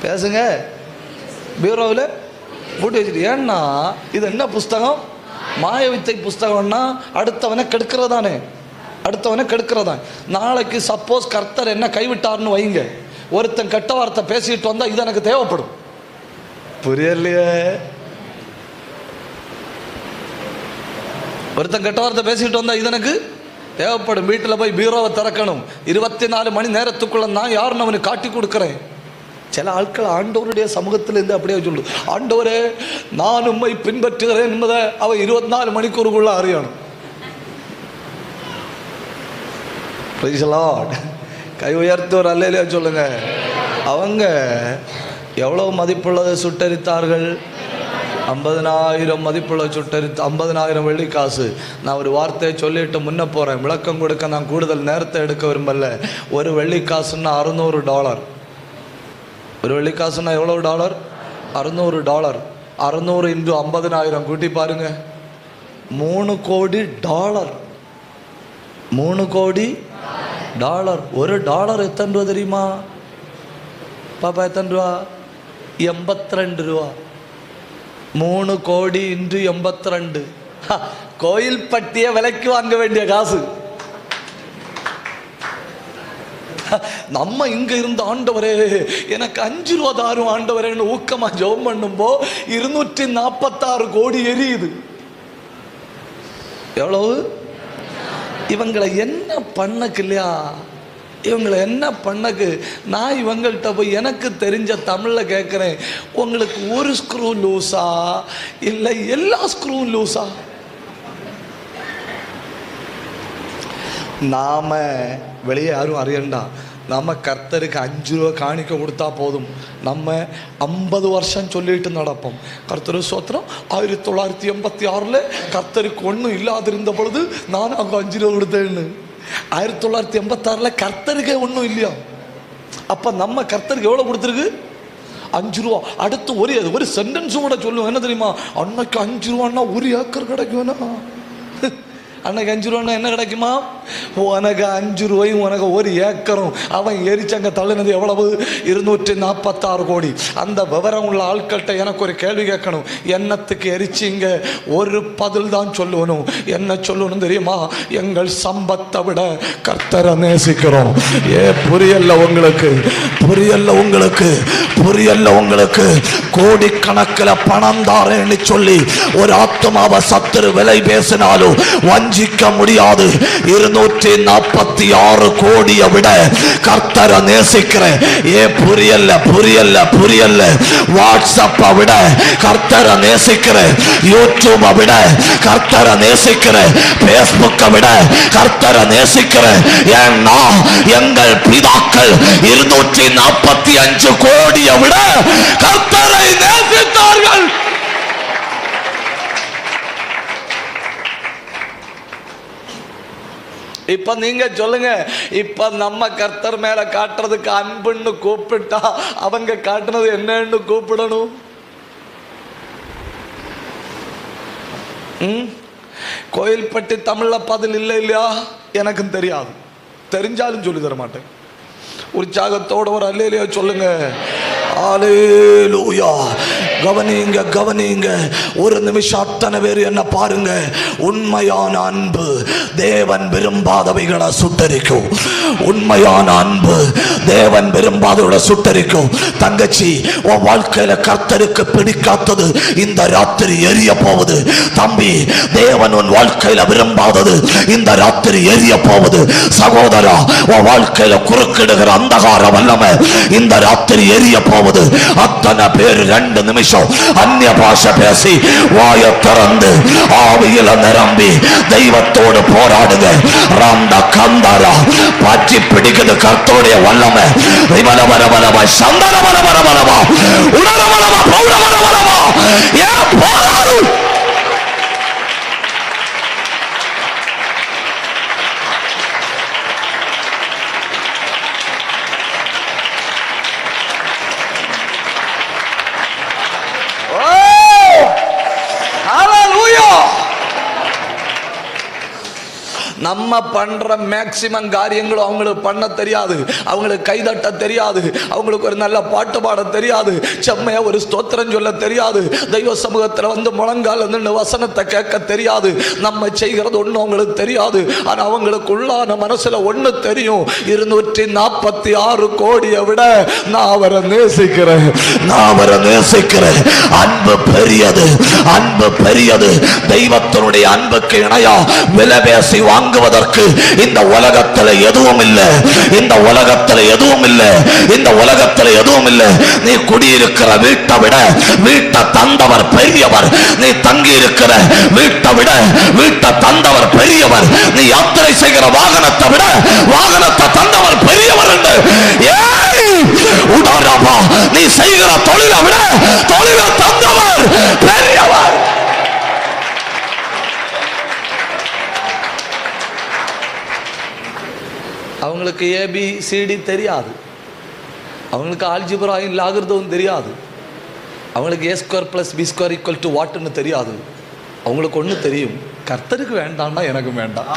பேசுங்க? பியூரோவில் பூட்டி வச்சுட்டு. ஏன்னா இது என்ன புஸ்தகம்? மாயவித்தை புஸ்தகம்னா அடுத்தவனை கெடுக்கிறதானே, அடுத்தவனை கெடுக்கிறதான். நாளைக்கு சப்போஸ் கர்த்தர் என்ன கைவிட்டார்னு வைங்க, ஒருத்தன் கெட்ட வார்த்தை பேசிட்டு வந்தா இது எனக்கு தேவைப்படும். புரியலையே? ஒருத்தன் கெட்ட வார்த்தை பேசிட்டு வந்தா இது எனக்கு தேவைப்படும். வீட்டில் போய் பீரோவை திறக்கணும். 24 மணி நேரத்துக்குள்ள நான் யாருன்னு அவனுக்கு காட்டி கொடுக்குறேன். சில ஆட்கள் ஆண்டவருடைய சமூகத்தில் இருந்து அப்படியே சொல்லு, ஆண்டவரே நான் உம்மை பின்பற்றுகிறேன் என்பதை அவன் 24 மணிக்கூறுக்குள்ள அறியணும். கை உயர்த்தி ஒரு அல்லையிலே சொல்லுங்க. அவங்க எவ்வளவு மதிப்புள்ளதை சுட்டரித்தார்கள்? 50,000 மதிப்புள்ள சுட்டரித்து 50,000 வெள்ளிக்காசு. நான் ஒரு வார்த்தையை சொல்லிட்டு முன்ன போகிறேன், விளக்கம் கொடுக்க நான் கூடுதல் நேரத்தை எடுக்க விரும்பல. ஒரு வெள்ளிக்காசுன்னா $600. ஒரு வெள்ளிக்காசுன்னா எவ்வளோ டாலர்? $600. 600 × 50,000 கூட்டி பாருங்க, $3 கோடி. $3 கோடி. ஒரு டாலர் எத்தனை ரூபா தெரியுமா பாப்பா? எத்தனை ரூபா? 82 ரூபா. 3 கோடி × 82. கோயில் பட்டிய விலைக்கு வாங்க வேண்டிய காசு. நம்ம இங்க இருந்த ஆண்டவரே எனக்கு 5 ரூபா தாரும் ஆண்டவரேன்னு ஊக்கமா ஜெபம் பண்ணும்போ 246 கோடி எரியுது. எவ்வளவு? இவங்களை என்ன பண்ணக்கு இல்லையா? இவங்களை என்ன பண்ணக்கு? நான் இவங்கள்ட்ட போய் எனக்கு தெரிஞ்ச தமிழில் கேட்குறேன், உங்களுக்கு ஒரு ஸ்க்ரூ லூஸா இல்லை எல்லா ஸ்க்ரூவும் லூஸா? நாம வெளியே யாரும் அறியண்டா, நம்ம கர்த்தருக்கு 5 ரூபா காணிக்க கொடுத்தா போதும். நம்ம 50 வருஷம் சொல்லிட்டு நடப்போம். கர்த்தர் சோத்திரம். 1986 கர்த்தருக்கு ஒன்றும் இல்லாதிருந்த பொழுது நான் அங்கே 5 ரூபா கொடுத்தேன்னு. 1986 கர்த்தருக்கே ஒன்றும் இல்லையா? அப்போ நம்ம கர்த்தருக்கு எவ்வளோ கொடுத்துருக்கு? 5 ரூபா. அடுத்து ஒரு சென்டென்ஸும் கூட சொல்லுவோம், என்ன தெரியுமா? அன்னைக்கு 5 ரூபான்னா 1 ஏக்கர் கிடைக்கும்னா. அன்னைக்கு 5 ரூபான்னா என்ன கிடைக்குமா? உனக்கு 5 ரூபாயும் உனக்கு 1 ஏக்கரும். அவன் எரிச்சங்க தள்ளினது எவ்வளவு? 246 கோடி. அந்த விவரம் உள்ள ஆட்கள்கிட்ட எனக்கு ஒரு கேள்வி கேட்கணும், என்னத்துக்கு எரிச்சிங்க? ஒரு பதில் தான் சொல்லணும். என்ன சொல்லணும் தெரியுமா? எங்கள் சம்பத்தை விட கர்த்தரை நேசிக்கிறோம். புரியல உங்களுக்கு? புரியல உங்களுக்கு? கோடிக்கணக்கில் பணம் தாரேன்னு சொல்லி ஒரு ஆத்மாவை சத்துரு விலை பேசினாலும் வஞ்சிக்க முடியாது. 246 கோடியை விட கர்த்தரை நேசிக்கிறேன். புரியல? வாட்ஸ்அப்பை விட கர்த்தரை நேசிக்கிறேன். யூடியூபை விட கர்த்தரை நேசிக்கிறேன். பேஸ்புக்கை விட கர்த்தரை நேசிக்கிறேன். ஏன்னா எங்கள் பிதாக்கள் 245 கோடியை விட கர்த்தரை நேசித்தார்கள். இப்ப நீங்க சொல்லுங்க, இப்ப நம்ம கர்த்தர் மேல காட்டுறதுக்கு அன்புன்னு கூப்பிட்டா அவங்க காட்டுறது என்னன்னு கூப்பிடணும்? கோயில்பட்டி தமிழ்ல பதில் இல்லை இல்லையா? எனக்கும் தெரியாது, தெரிஞ்சாலும் சொல்லி தர மாட்டேன். உற்சாகத்தோட ஒரு அல்லேலூயா சொல்லுங்க. அல்லேலூயா. கவனிங்க. ஒரு நிமிஷம் அத்தனை பேர் என்ன பாருங்க. உண்மையான அன்பு தேவன் விரும்பாதவைகளை சுட்டரிக்கும். உண்மையான அன்பு தேவன் விரும்பாதவர்களை சுட்டரிக்கும். தங்கச்சி, உன் வாழ்க்கையில கர்த்தருக்கு பிடிக்காதது இந்த ராத்திரி எரிய போகுது. தம்பி, தேவன் உன் வாழ்க்கையில விரும்பாதது இந்த ராத்திரி எரிய போகுது. சகோதரா, உன் வாழ்க்கையில குறுக்கிடுகிற அந்தகார வல்லமை இந்த ராத்திரி எரிய போகுது. அத்தனை பேர் 2 நிமிஷம் அந்நிய பாஷை பேசி வாயை திறந்து ஆவியில நிரம்பி தெய்வத்தோடு போராடுங்க. ராம்டா கந்தாரா பற்றி பிடிக்குது கர்த்தருடைய வல்லமை. விமலவரவரவா சந்தனவரவரவரவா உணரவரவா பௌரவரவரவா ஏன் போராடு? நம்ம பண்ற மேக்சிமம் காரியங்களும் அவங்களுக்கு பண்ண தெரியாது. அவங்களுக்கு கைதட்ட தெரியாது. அவங்களுக்கு ஒரு நல்ல பாட்டு பாட தெரியாது. செம்மையா ஒரு ஸ்தோத்திரம் சொல்ல தெரியாது. தெய்வ சமூகத்தில் வந்து முழங்கால் வந்து வசனத்தை கேட்க தெரியாது. நம்ம செய்கிறது ஒன்றும் அவங்களுக்கு தெரியாது. ஆனால் அவங்களுக்கு உள்ளான மனசுல ஒன்று தெரியும். 246 கோடியை விட நான் அவரை நேசிக்கிறேன். அன்பு பெரியது. தெய்வத்தினுடைய அன்புக்கு இணையா விலை பேசி வாங்குவதற்கு இந்த உலகத்தில் எதுவும் இல்லை. நீ குடியிருக்கிற வீட்டை விட வீட்டை தந்தவர் பெரியவர். நீ தங்கி இருக்கிற வீட்டை விட வீட்டை தந்தவர் பெரியவர். நீ யாத்திரை செய்கிற வாகனத்தை விட வாகனத்தை தந்தவர் பெரியவர் என்று உடாராபா, நீ செய்கிற தொழிலை விட தொழிலை தந்தவர் பெரியவர். அவங்களுக்கு ABCD தெரியாது, அவங்களுக்கு ஆல்ஜிப்ரா லாகிருதம் தெரியாது, அவங்களுக்கு A² + B² = வாட்னு தெரியாது. அவங்களுக்கு ஒன்று தெரியும், கர்த்தருக்கு வேண்டாம்னா எனக்கு வேண்டாம்.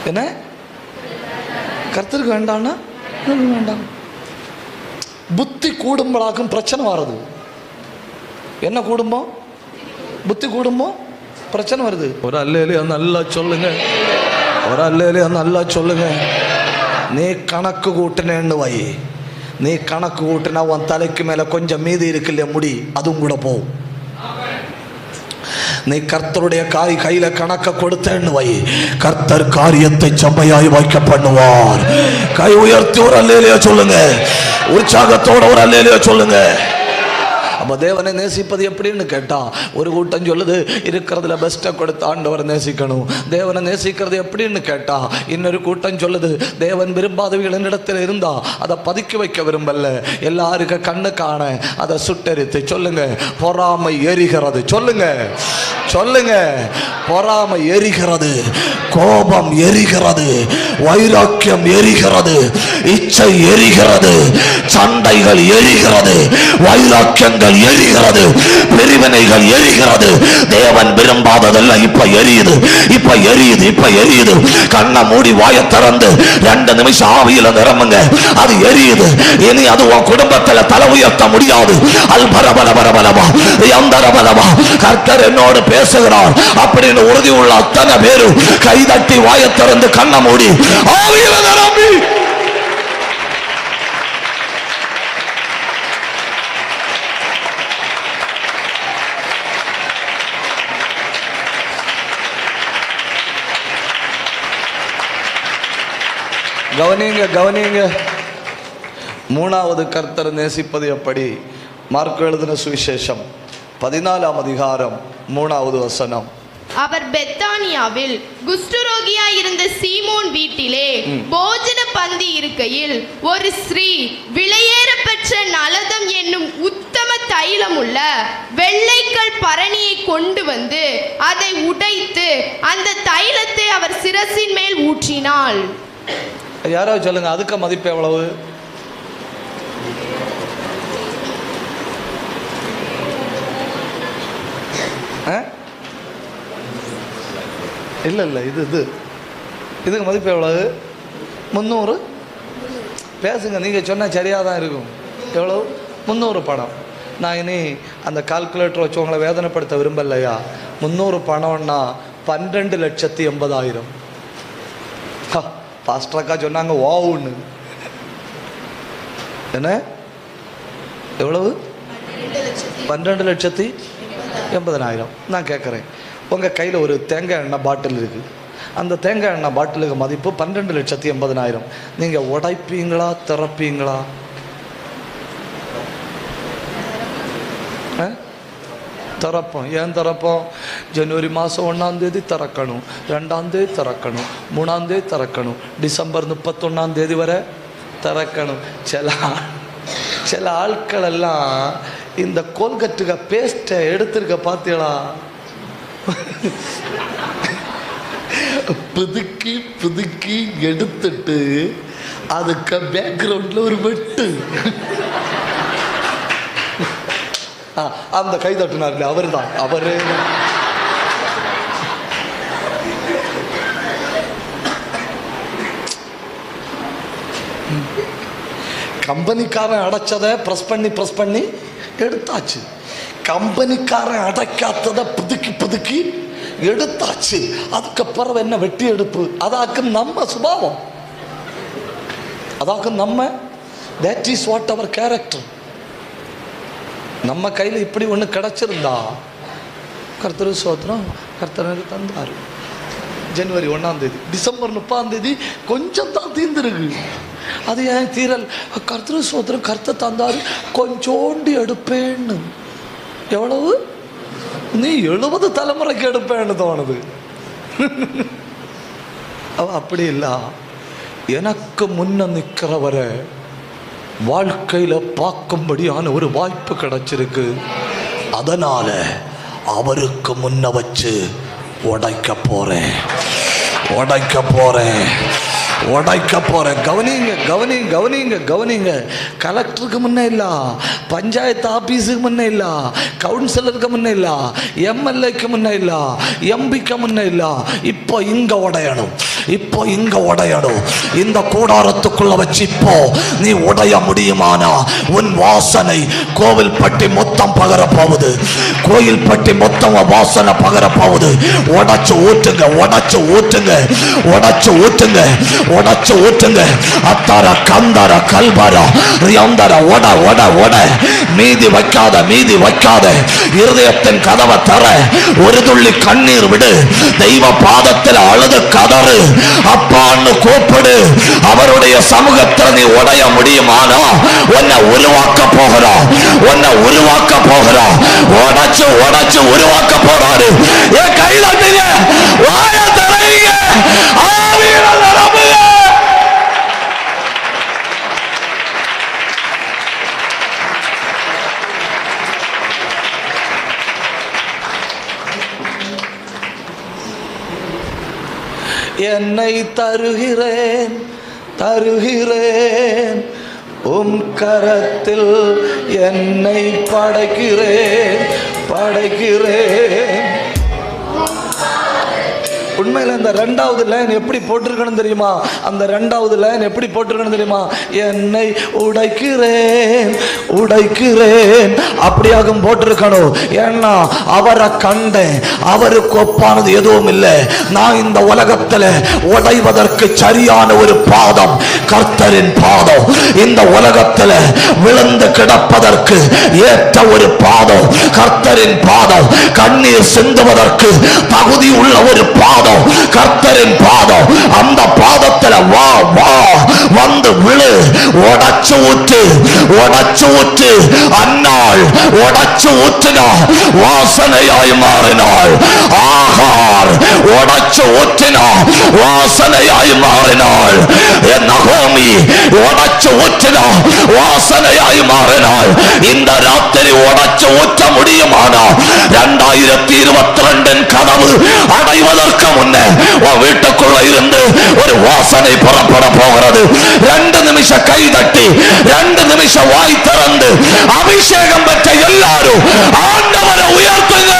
என்ன கர்த்தருக்கு வேண்டாம்னா எனக்கு வேண்டாம். புத்தி கூடும்பலாக்கும் பிரச்சனை வருது. என்ன கூடும்போ? புத்தி கூடும்போ பிரச்சனை வருது. ஒரு அல்லேலூயா நல்லா சொல்லுங்க, ஒரு அல்லேலூயா நல்லா சொல்லுங்க. நீ கணக்கு கூட்டினேன்னு வை, நீ கணக்கு கூட்டினா உன் தலைக்கு மேல கொஞ்சம் மீதி இருக்குல்ல முடி, அதுவும் கூட போகும். நீ கர்த்தருடைய கையில கணக்க கொடுத்தேன்னு வை, கர்த்தர் காரியத்தை செம்மையாய் வைக்க பண்ணுவார். கை உயர்த்தி ஒரு அல்லேலூயா சொல்லுங்க, உற்சாகத்தோட ஒரு அல்லேலூயா சொல்லுங்க. அப்போ தேவனை நேசிப்பது எப்படின்னு கேட்டா, ஒரு கூட்டம் சொல்லுது இருக்கிறதுல பெஸ்ட்டை கொடுத்து ஆண்டவரை நேசிக்கணும். தேவனை நேசிக்கிறது எப்படின்னு கேட்டா, இன்னொரு கூட்டம் சொல்லுது தேவன் விரும்பாதவைகள் என்னிடத்தில் இருந்தா அதை பதுக்கி வைக்க விரும்பல, எல்லாருக்கு கண்ணு காண அதை சுட்டெரித்து. சொல்லுங்க, பொறாமை எரிகிறது. சொல்லுங்க சொல்லுங்க, பொறாமை எரிகிறது, கோபம் எரிகிறது, வைராக்கியம் எரிகிறது, இச்சை எரிகிறது, சண்டைகள் எரிகிறது, வைராக்கியங்கள் எரிகிறது, பிரிவினைகள் எரிகிறது. தேவன் விரும்பாததெல்லாம் இப்ப எரியுது, இப்ப எரியுது, இப்ப எரியுது. கண்ணை மூடி வாயை திறந்து 2 நிமிஷம் ஆவியில நிரம்புங்க, அது எரியுது. இனி அது உன் குடும்பத்துல தலை உயர்த்த முடியாது. அல் பரபரபரபலமா எந்தரபலமா கர்த்தர் என்னோடு பேசுகிறார் அப்படின்னு உறுதி உள்ள அத்தனை பேரும் கைதட்டி வாயை திறந்து கண்ணை மூடி ஆவியில நிரம்பி கவனிங்க கவனிங்க. 3வது கர்த்தர் நேசிப்பது எப்படி? மார்க்கு எழுதின சுவிசேஷம் 14ஆம் அதிகாரம் 3வது வசனம். அவர் பெத்தானியாவில் குஷ்டரோகியாய் இருந்த சீமோன் வீட்டிலே போஜன பந்தி இருக்கையில் ஒரு ஸ்ரீ விலையேற பெற்ற நலதம் என்னும் உத்தம தைலம் உள்ள வெள்ளைக்கல் பரணியை கொண்டு வந்து அதை உடைத்து அந்த தைலத்தை அவர் சிரசின் மேல் ஊற்றினாள். யாராவது சொல்லுங்க, அதுக்கு மதிப்பு எவ்வளவு? இல்ல இல்ல, இதுக்கு மதிப்பு எவ்வளவு? 300. பேசுங்க, நீங்க சொன்னா சரியாதான் இருக்கும். எவ்வளவு? 300 பணம். நான் இனி அந்த கால்குலேட்டர் வச்சு உங்களை வேதனைப்படுத்த விரும்பலையா. 300 பணம்னா 12,80,000. பாஸ்டரக்கா சொன்னாங்க வாவுன்னு. என்ன எவ்வளவு? 12,80,000. நான் கேட்குறேன், உங்கள் கையில் ஒரு தேங்காய் எண்ணெய் பாட்டில் இருக்குது, அந்த தேங்காய் எண்ணெய் பாட்டிலுக்கு மதிப்பு 12,80,000. நீங்கள் உடைப்பீங்களா திறப்பீங்களா? திறப்போம். ஏன் திறப்போம்? ஜனவரி மாதம் 1ஆம் தேதி திறக்கணும், 2ஆம் தேதி திறக்கணும், 3ஆம் தேதி திறக்கணும், டிசம்பர் 31ஆம் தேதி வரை திறக்கணும். சில ஆட்கள் எல்லாம் இந்த கோல்கட்டுக பேஸ்ட்டை எடுத்துருக்க பார்த்தீங்களா? புதுக்கி புதுக்கி எடுத்துட்டு அதுக்கு பேக்ரவுண்ட்ல ஒரு வெட்டு. அந்த கை தட்டுனார்ல அவர் தான், அவரு. கம்பெனிக்காரன் அடைச்சதை ப்ரெஸ் பண்ணி எடுத்தாச்சு. கம்பெனிக்காரன் அடைக்காததை புதுக்கி எடுத்தாச்சு. அதுக்கப்புறம் என்ன வெட்டி எடுப்பு? அதாக்கு நம்ம சுபாவம், அதாக்கு நம்ம, that is what our character. நம்ம கையில் இப்படி ஒன்று கிடச்சிருந்தா, கர்த்தர் சோத்திரம், கர்த்தருக்கு தந்தார். ஜனவரி 1ஆம் தேதி, டிசம்பர் 30ஆம் தேதி கொஞ்சம் தான் தீர்ந்துருக்கு. அது ஏன் தீரல்? கர்த்தர் சோத்திரம், கர்த்தர் தந்தார், கொஞ்சோண்டி எடுப்பேன்னு. எவ்வளவு? நீ 70 தலைமுறைக்கு எடுப்பேன்னு தோணுது. அவ அப்படி இல்லை. எனக்கு முன்ன நிற்கிறவரை வாழ்க்கையில பார்க்கும்படியான ஒரு வாய்ப்பு கிடைச்சிருக்கு. அதனால அவருக்கு முன்ன வச்சு உடைக்க போறேன். கவனிங்க கவனிங்க கவனிங்க கவனிங்க. கலெக்டருக்கு முன்னே இல்ல, பஞ்சாயத்து ஆபீஸுக்கு முன்னே இல்ல, கவுன்சிலருக்கு முன்னே இல்ல, எம்எல்ஏக்கு முன்னே இல்ல, எம்பிக்கு முன்னே இல்ல. இப்போ இங்க உடையணும். இந்த கூடாரத்துக்குள்ள வச்சு இப்போ நீ உடைய முடியுமானா உன் வாசனை கோவில்பட்டி மொத்தம் பகர போகுது. கோயில்பட்டி மொத்தம் வாசனை பகர போகுது. உடைச்சு ஊற்றுங்க. அத்தார கந்தார கல்பார ரியாந்தார ஒட மீதி வைக்காத இருதயத்தின் கதவை தர. ஒரு துள்ளி கண்ணீர் விடு. தெய்வ பாதத்தில் அழுது கதறு. அப்பான்னு கூப்பிடு. அவருடைய சமூகத்தில் நீ உடைய முடியுமானா உன்னை உருவாக்க போகிறார். உடைச்சு உருவாக்க போறாரு. என் கையில வாய தரைங்க. என்னை தருகிறேன் உம் கரத்தில் என்னை படைக்கிறேன். உண்மையில் இந்த ரெண்டாவது லைன் எப்படி போட்டிருக்கணும் தெரியுமா? அந்த ரெண்டாவது லைன் எப்படி போட்டிருக்கணும் தெரியுமா? என்னை உடைக்கிறேன் அப்படியாகும் போட்டிருக்கணும். ஏன்னா அவரை கண்டேன். அவருக்கு ஒப்பானது எதுவும் இல்லை. நான் இந்த உலகத்தில் உடைவதற்கு சரியான ஒரு பாதம் கர்த்தரின் பாதம். இந்த உலகத்தில் விழுந்து கிடப்பதற்கு ஏற்ற ஒரு பாதம் கர்த்தரின் பாதம். கண்ணீர் சிந்துவதற்கு தகுதி உள்ள ஒரு பாதம் கர்த்தரின் பாதம். அந்த பாதத்தில் வா வந்து விழு. உடைச்சு ஊற்று. அன்னாள் உடைச்சு ஊற்றினா வாசனையாய் மாறினாள். ஆகார் உடைச்சு ஊற்றினா வாசனையாய் மாறினாள். நகோமி உடைச்சு ஊற்றினா வாசனையாய் மாறினாள். இந்த ராத்திரி உடைச்சு ஊற்ற முடியுமானா 2022 கனவு அடைவதற்கு முன்னே வீட்டுக்குள்ள இருந்து ஒரு வாசனை புறப்பட போகிறது. 2 நிமிஷம் கை தட்டி 2 நிமிஷம் வாய் திறந்து அபிஷேகம் பெற்ற எல்லாரும் ஆண்டவரை உயர்த்துங்க.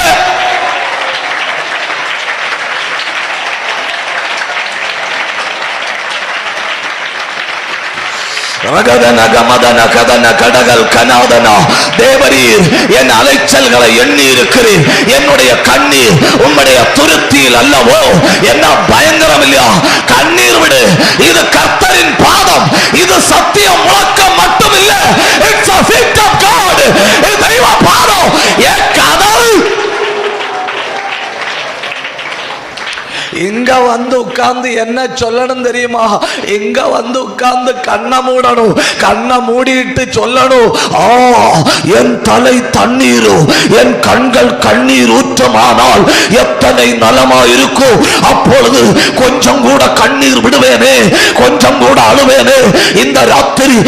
தேவரீர் என் அலைச்சல்களை எண்ணி இருக்கிறேன். என்னுடைய கண்ணீர் உம்முடைய துருத்தியில் அல்லவோ? என்ன பயங்கரம் இல்லையா? கண்ணீர் விடு. இது கர்த்தரின் பாதம். இது சத்தியம் முழக்கம் மட்டும் இல்ல. It's a feet of God. இது தெய்வ பாதம். என் கதவு இங்க வந்து உட்கார்ந்து என்ன சொல்லணும் தெரியுமா? இங்க வந்து உட்கார்ந்து கண்ணை மூடணும். கண்ணை மூடிட்டு சொல்லணும், என் தலை தண்ணீரும் என் கண்கள் கண்ணீர் ஊற்றமானால் எத்தனை நலமா இருக்கும். அப்பொழுது கொஞ்சம் கூட கண்ணீர் விடுவேனே, கொஞ்சம் கூட அழுவேனே. இந்த ராத்திரி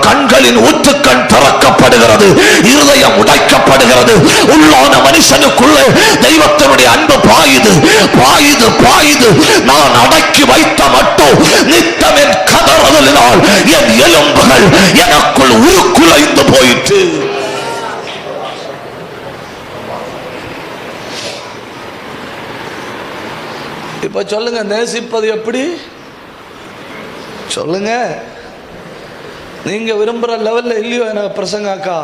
கண்களின் ஊற்றுக்கண் திறக்கப்படுகிறது. இருதயம் உடைக்கப்படுகிறது. உள்ளான மனுஷனுக்குள்ளே தெய்வத்தினுடைய அன்பு பாயுது. நான் அடக்கி வைத்த மட்டும் நித்தம் என் கதறுதலினால் என் எலும்புகள் எனக்குள் உருக்குலைந்து போயிற்று. இப்ப சொல்லுங்க, நேசிப்பது எப்படி? சொல்லுங்க. நீங்க விரும்புற லெவல்ல இல்லையோ எனக்கு பிரசங்காக்கா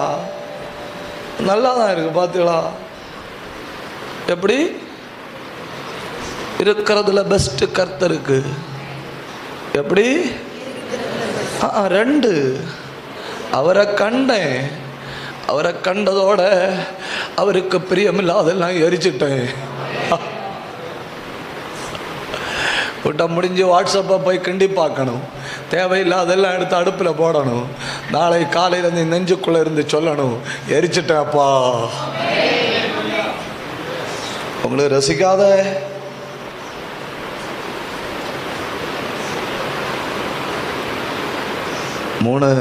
நல்லா தான் இருக்கு. பாத்தீங்களா எப்படி இருக்கிறதுல பெஸ்ட் கர்த்தருக்கு? எப்படி? 2 அவரை கண்டேன். அவரை கண்டதோட அவருக்கு பிரியமில்லாதெல்லாம் எரிச்சிட்டேன். கூட்டம் முடிஞ்சு வாட்ஸ்அப்பை போய் கிண்டி பார்க்கணும். தேவையில்லாதெல்லாம் எடுத்து அடுப்பில் போடணும். நாளை காலையில் நீ நெஞ்சுக்குள்ளே இருந்து சொல்லணும், எரிச்சிட்டேன்ப்பா. உங்களுக்கு ரசிக்காத 3.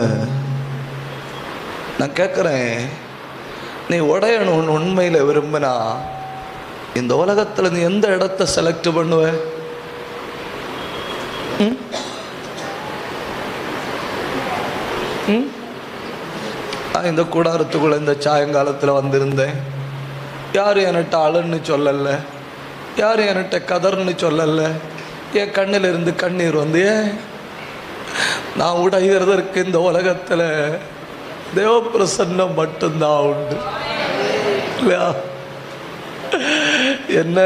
நான் கேட்குறேன், நீ உடையணும்னு உண்மையில் விரும்பினா இந்த உலகத்தில் நீ எந்த இடத்த செலக்ட் பண்ணுவ? நான் இந்த கூடாரத்துக்குள்ள இந்த சாயங்காலத்தில் வந்திருந்தேன். யாரும் என்கிட்ட அழுன்னு சொல்லலை, யாரும் என்கிட்ட கதர்ன்னு சொல்லலை. என் கண்ணில் இருந்து கண்ணீர் வந்து நான் உடைகிறதற்கு இந்த உலகத்தில் தேவப்பிரசன்னம் மட்டும்தான் உண்டு இல்லையா? என்ன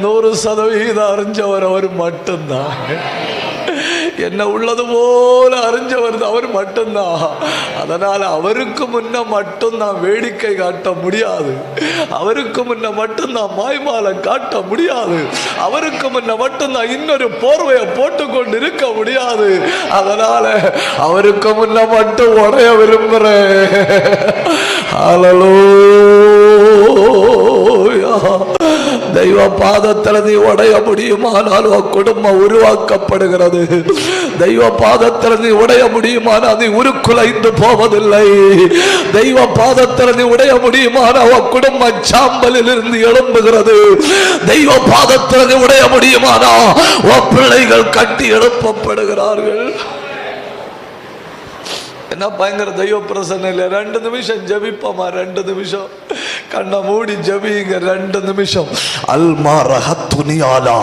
100% அறிஞ்சவர் அவர் மட்டும்தான். என்ன உள்ளது போல அறிஞ்சவர் அவர் மட்டும்தான். அதனால் அவருக்கு முன்ன மட்டும் நான் வேடிக்கை காட்ட முடியாது, அவருக்கு முன்ன மட்டும் நான் மாய்மாலம் காட்ட முடியாது, அவருக்கு முன்ன மட்டும் நான் இன்னொரு போர்வையை போட்டுக்கொண்டு இருக்க முடியாது. அதனால அவருக்கு முன்ன மட்டும் உடைய விரும்புகிறேன். ஹல்லேலூயா. தெய்வ பாதத்தில் நீ உடைய முடியுமானால் குடும்பம் உருவாக்கப்படுகிறது. தெய்வ பாதத்தில் நீ உடைய முடியுமானால் நீ உருக்குலைந்து போவதில்லை. தெய்வ பாதத்தில் நீ உடைய முடியுமானால் குடும்பம் சாம்பலில் இருந்து எழும்புகிறது. தெய்வ பாதத்தில் நீ உடைய முடியுமானால் பிள்ளைகள் கட்டி எழுப்பப்படுகிறார்கள். என்ன பயங்கர தெய்வ பிரசன்னம் இல்லை? 2 நிமிஷம் ஜபிப்போமா? 2 நிமிஷம் கண்ணை மூடி ஜபிங்க. 2 நிமிஷம். அல்மாரஹத்துனியாலா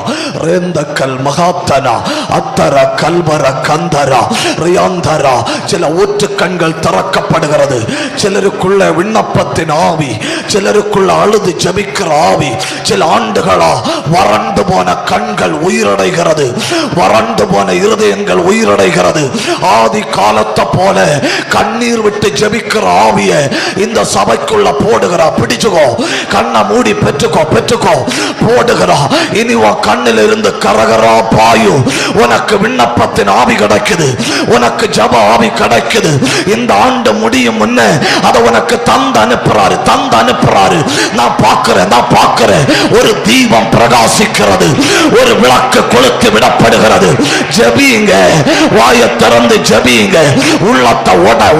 ரேந்தக்கல் மகாத்தனா அத்தர கல்வர கந்தரா ரியாந்தரா. சில ஊற்று கண்கள் திறக்கப்படுகிறது. சிலருக்குள்ள விண்ணப்பத்தின் ஆவி, சிலருக்குள்ள அழுது ஜபிக்கிற ஆவி. சில ஆண்டுகளா வறண்டு போன கண்கள் உயிரடைகிறது, வறண்டு போன இருதயங்கள் உயிரடைகிறது. ஆதி காலத்தை போல கண்ணீர் விட்டு ஜெபிக்கிற ஆவிய இந்த சபைக்குள்ள போடுகிறா. பிடிச்சுக்கோ, கண்ணை மூடி பெற்றுக்கோ, பெற்றுக்கோ, போடுகிறா. இனி உன் கண்ணில் இருந்து கரகரா பாயு. உனக்கு விண்ணப்பத்தின் ஆவி கிடைக்குது, உனக்கு ஜப ஆவி கிடைக்குது. இந்த ஆண்டு முடியும் முன்ன அதை உனக்கு தந்து அனுப்புறாரு, தந்து அனுப்புறாரு. நான் பார்க்கிறேன், நான் பார்க்கிறேன். ஒரு தீபம் பிரகாசிக்கிறது, ஒரு விளக்கு கொளுத்து விடப்படுகிறது. ஜெபிங்க, வாயை திறந்து ஜெபிங்க. உள்ளத்தை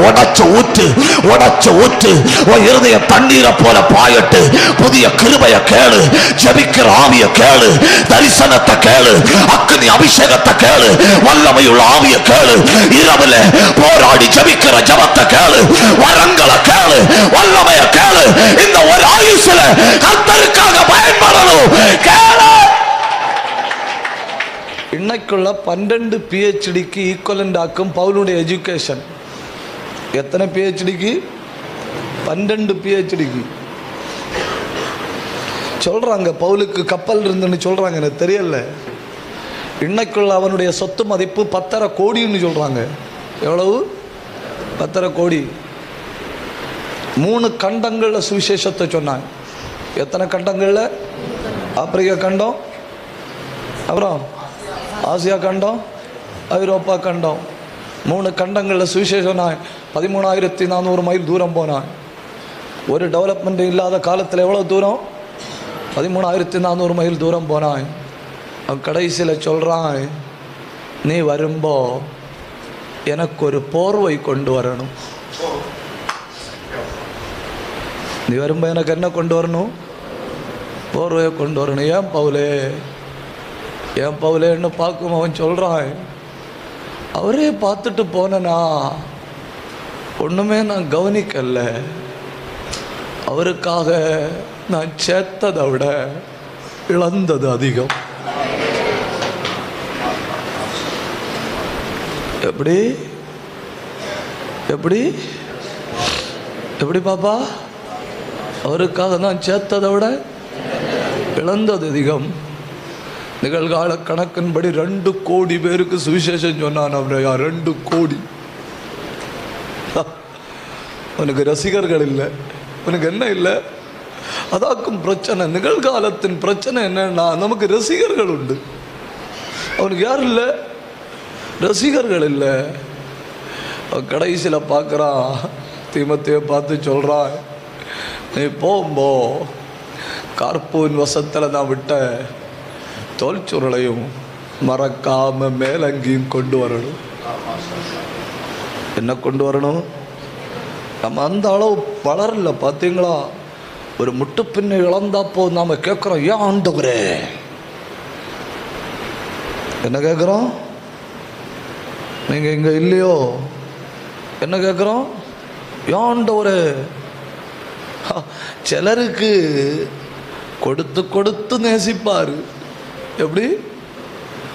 உடைச்சு ஊற்று, உடைச்சு ஊற்று. உன் இருதய தண்ணீரை போல பாயட்டு. புதிய கிருபைய கேளு, ஜெபிக்கிற ஆவிய கேளு, தரிசனத்தை கேளு, அக்னி அபிஷேகத்தை கேளு, வல்லமையுள்ள ஆவிய கேளு. இரவுல போராடி ஜெபிக்கிற ஜபத்தை கேளு, வரங்களை கேளு, வல்லமைய கேளு. இந்த ஒரு ஆயுசுல கர்த்தருக்காக பயன்படணும். கேளு. இன்னைக்குள்ள 12 PhDக்கு ஈக்குவலண்ட் ஆக்கும் பவுலுடைய எஜுகேஷன். எத்தனை PhDக்கு? 12 PhDக்கு சொல்றாங்க. பவுலுக்கு கப்பல் இருந்துன்னு சொல்றாங்க, எனக்கு தெரியல. இன்னைக்குள்ள அவனுடைய சொத்து மதிப்பு 10.5 கோடின்னு சொல்றாங்க. எவ்வளவு? 10.5 கோடி. 3 கண்டங்கள்ல சுவிசேஷத்தை சொன்னாங்க. எத்தனை கண்டங்கள்ல? ஆப்பிரிக்கா கண்டம், அப்புறம் ஆசியா கண்டம், ஐரோப்பா கண்டம். 3 கண்டங்களில் சுவிசேஷம். 13,400 மைல் தூரம் போனான். ஒரு டெவலப்மெண்ட் இல்லாத காலத்தில் எவ்வளோ தூரம்? 13,400 மைல் தூரம் போனான். அவன் கடைசியில் சொல்கிறான், நீ வரும்போ எனக்கு ஒரு போர்வை கொண்டு வரணும். நீ வரும்போ எனக்கு என்ன கொண்டு வரணும்? போர்வையை கொண்டு வரணும். ஏன் பவுலே, ஏன் பவுலேன்னு பார்க்கும். அவன் சொல்கிறான், அவரே பார்த்துட்டு போனா ஒன்றுமே நான் கவனிக்கல. அவருக்காக நான் சேர்த்ததை விட இழந்தது அதிகம். எப்படி எப்படி எப்படி பாப்பா? அவருக்காக நான் சேர்த்ததை விட இழந்தது அதிகம். நிகழ்கால கணக்கின்படி 2 கோடி பேருக்கு சுவிசேஷம் சொன்னான். அவரையா 2 கோடி. உனக்கு ரசிகர்கள் இல்லை, உனக்கு என்ன இல்லை? அதாக்கும் பிரச்சனை. நிகழ்காலத்தின் பிரச்சனை என்னன்னா, நமக்கு ரசிகர்கள் உண்டு, அவனுக்கு யார் இல்லை? ரசிகர்கள் இல்லை. கடைசியில் பார்க்குறான், தீமத்தையை பார்த்து சொல்கிறான், நீ போகும்போ கார்பூன் வசத்தில் நான் விட்ட தோல் சுருளையும் மறக்காம மேலங்கியும் கொண்டு வரணும். என்ன கொண்டு வரணும்? நம்ம அந்த அளவு வளரல பார்த்தீங்களா? ஒரு முட்டு பின்னை இழந்தா போது நாம கேட்குறோம், ஏன் ஆண்டவரே? என்ன கேட்குறோம்? நீங்கள் இங்கே இல்லையோ? என்ன கேட்குறோம்? ஏன் ஆண்டவரே? சிலருக்கு கொடுத்து கொடுத்து நேசிப்பார். எப்படி?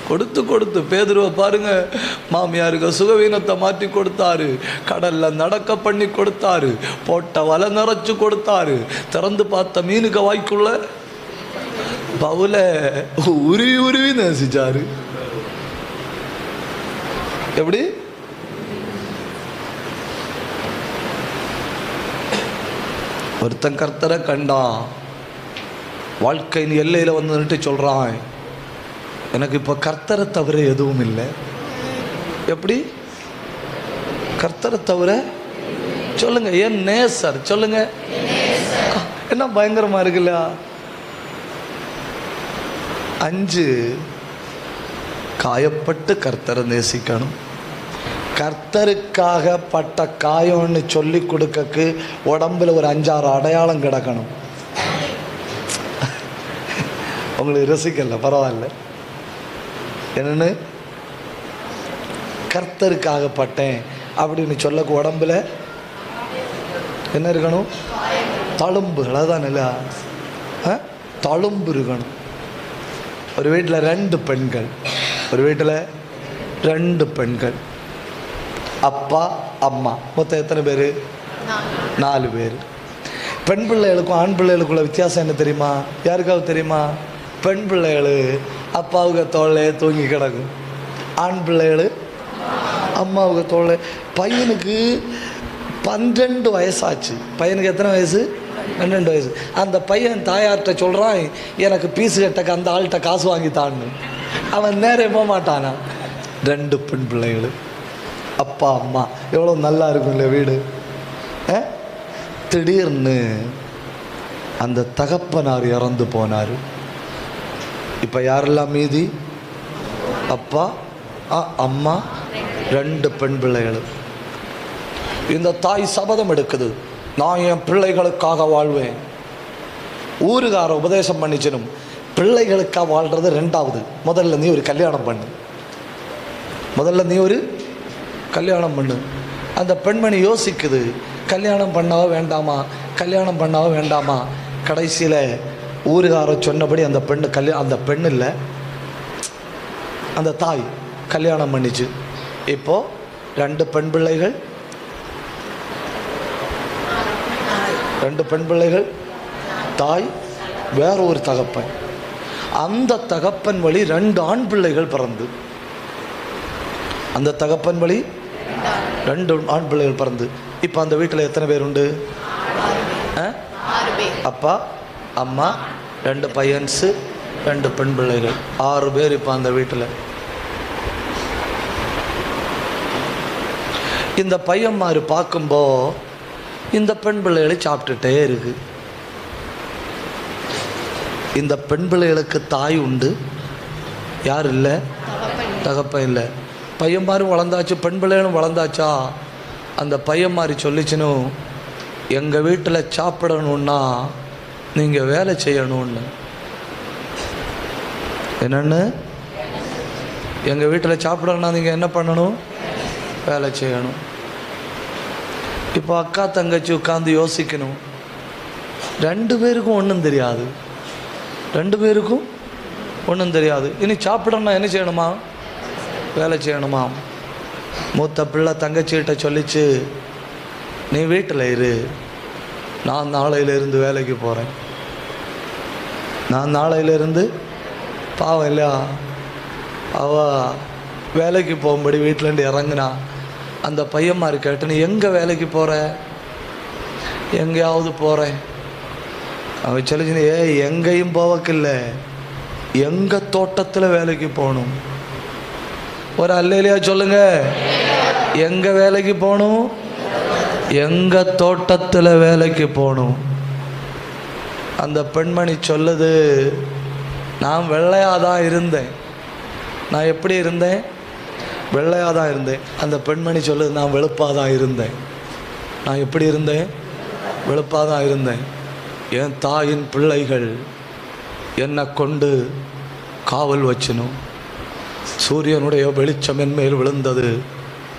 கொடுத்து கொடுத்து. பேதுருவை பாருங்க, மாமியாருக்கு சுகவீனத்தை மாற்றி கொடுத்தாரு, கடல்ல நடக்க பண்ணி கொடுத்தாரு, போட்ட வலை நிறைச்சு கொடுத்தாரு, திறந்து பார்த்த மீனுக்கு வாய்க்குள்ள பவுல உருவி உருவி நேசிச்சாரு. எப்படி? ஒருத்தன் கர்த்தரை கண்டான், வாழ்க்கையின் எல்லையில் வந்து நின்று சொல்றான், எனக்கு இப்போ கர்த்தரை தவிர எதுவும் இல்லை. எப்படி? கர்த்தரை தவிர சொல்லுங்க. ஏன் நேசர் சொல்லுங்க. என்ன பயங்கரமா இருக்குல்ல? 5 காயப்பட்டு கர்த்தரை நேசிக்கணும். கர்த்தருக்காக பட்ட காயம்னு சொல்லி கொடுக்கக்கு உடம்புல ஒரு 5-6 அடையாளம் கிடக்கணும். உங்களுக்கு ரசிக்கல, பரவாயில்ல. என்னன்னு? கர்த்தருக்காக பட்டேன் அப்படின்னு சொல்லக்கு உடம்புல என்ன இருக்கணும்? தழும்பு. அதான் இல்லை, தழும்பு இருக்கணும். ஒரு வீட்டில் 2 பெண்கள், ஒரு வீட்டில் 2 பெண்கள், அப்பா அம்மா, மொத்தம் எத்தனை பேர்? 4 பேர். பெண் பிள்ளைகளுக்கும் ஆண் பிள்ளைகளுக்குள்ள வித்தியாசம் என்ன தெரியுமா? யாருக்காவது தெரியுமா? பெண் பிள்ளைகள் அப்பாவுக்கு தோளே தூங்கி கிடக்கும், ஆண் பிள்ளைகள் அம்மாவுக்கு தோளே. பையனுக்கு 12 வயசாச்சு. பையனுக்கு எத்தனை வயசு? 12 வயசு. அந்த பையன் தாயார்கிட்ட சொல்கிறான், எனக்கு பீஸு கட்டக்கு அந்த ஆள்கிட்ட காசு வாங்கித்தான்னு. அவன் நேரம் போக மாட்டானா? 2 பெண் பிள்ளைகள், அப்பா அம்மா. எவ்வளோ நல்லா இருக்கும் இல்லை வீடு? திடீர்னு அந்த தகப்பனார் இறந்து போனார். இப்போ யாரெல்லாம் மீதி? அப்பா அம்மா, 2 பெண் பிள்ளைகள். இந்த தாய் சபதம் எடுக்குது, நான் என் பிள்ளைகளுக்காக வாழ்வேன். ஊருகார உபதேசம் பண்ணிச்சிடும், பிள்ளைகளுக்காக வாழ்கிறது 2வது. முதல்ல நீ ஒரு கல்யாணம் பண்ணு, முதல்ல நீ ஒரு கல்யாணம் பண்ணு. அந்த பெண்மணி யோசிக்குது, கல்யாணம் பண்ணாவோ வேண்டாமா, கல்யாணம் பண்ணாவோ வேண்டாமா. கடைசியில் ஊருகார சொன்னபடி அந்த பெண்ணு அந்த பெண்ணு இல்லை, அந்த தாய் கல்யாணம் பண்ணிச்சு. இப்போ 2 பெண் பிள்ளைகள், 2 பெண் பிள்ளைகள், தாய், வேற ஒரு தகப்பன். அந்த தகப்பன் வழி 2 ஆண் பிள்ளைகள் பிறந்து, அந்த தகப்பன் வழி 2 ஆண் பிள்ளைகள் பிறந்து. இப்போ அந்த வீட்டில் எத்தனை பேர் உண்டு? அப்பா அம்மா, 2 பையன்ஸு, 2 பெண் பிள்ளைகள், 6 பேர் இப்போ அந்த வீட்டில். இந்த பையன்மார் பார்க்கும்போ இந்த பெண் பிள்ளைகளை சாப்பிட்டுட்டே இருக்கு. இந்த பெண் பிள்ளைகளுக்கு தாய் உண்டு, யார் இல்லை? தகப்பன் இல்லை. பையன்மாரும் வளர்ந்தாச்சு, பெண் பிள்ளைகளும் வளர்ந்தாச்சா. அந்த பையன்மாரி சொல்லிச்சுன்னு, எங்கள் வீட்டில் சாப்பிடணுன்னா நீங்கள் வேலை செய்யணும்னு. என்னென்னு? எங்கள் வீட்டில் சாப்பிடணுன்னா நீங்கள் என்ன பண்ணணும்? வேலை செய்யணும். இப்போ அக்கா தங்கச்சி உட்காந்து யோசிக்கணும். 2 பேருக்கும் ஒன்றும் தெரியாது, 2 பேருக்கும் ஒன்றும் தெரியாது. இனி சாப்பிடணும்னா என்ன செய்யணுமா? வேலை செய்யணுமா? மூத்த பிள்ளை தங்கச்சிகிட்ட சொல்லிச்சு, நீ வீட்டில் இரு, நான் நாளையிலேருந்து வேலைக்கு போகிறேன். நான் நாளையிலேருந்து, பாவம் இல்லையா, அவள் வேலைக்கு போகும்படி வீட்டிலேருந்து இறங்குனா. அந்த பையன்மாரு கேட்டு, நீ எங்கே வேலைக்கு போகிற? எங்கேயாவது போகிறேன். அவன் சொல்லிச்சு, எங்கேயும் போவக்கில்லை, எங்கள் தோட்டத்தில் வேலைக்கு போகணும். ஒரு அல்லேலியா சொல்லுங்க. எங்க வேலைக்கு போகணும்? எங்க தோட்டத்தில் வேலைக்கு போகணும். அந்த பெண்மணி சொல்லுது, நான் வெள்ளையாக தான் இருந்தேன். நான் எப்படி இருந்தேன்? வெள்ளையாக தான் இருந்தேன். அந்த பெண்மணி சொல்லுது, நான் வெளுப்பாக தான் இருந்தேன். நான் எப்படி இருந்தேன்? வெளுப்பாக தான் இருந்தேன். என் தாயின் பிள்ளைகள் என்னை கொண்டு காவல் வச்சனும். சூரியனுடைய வெளிச்சம் என் மேல் விழுந்தது,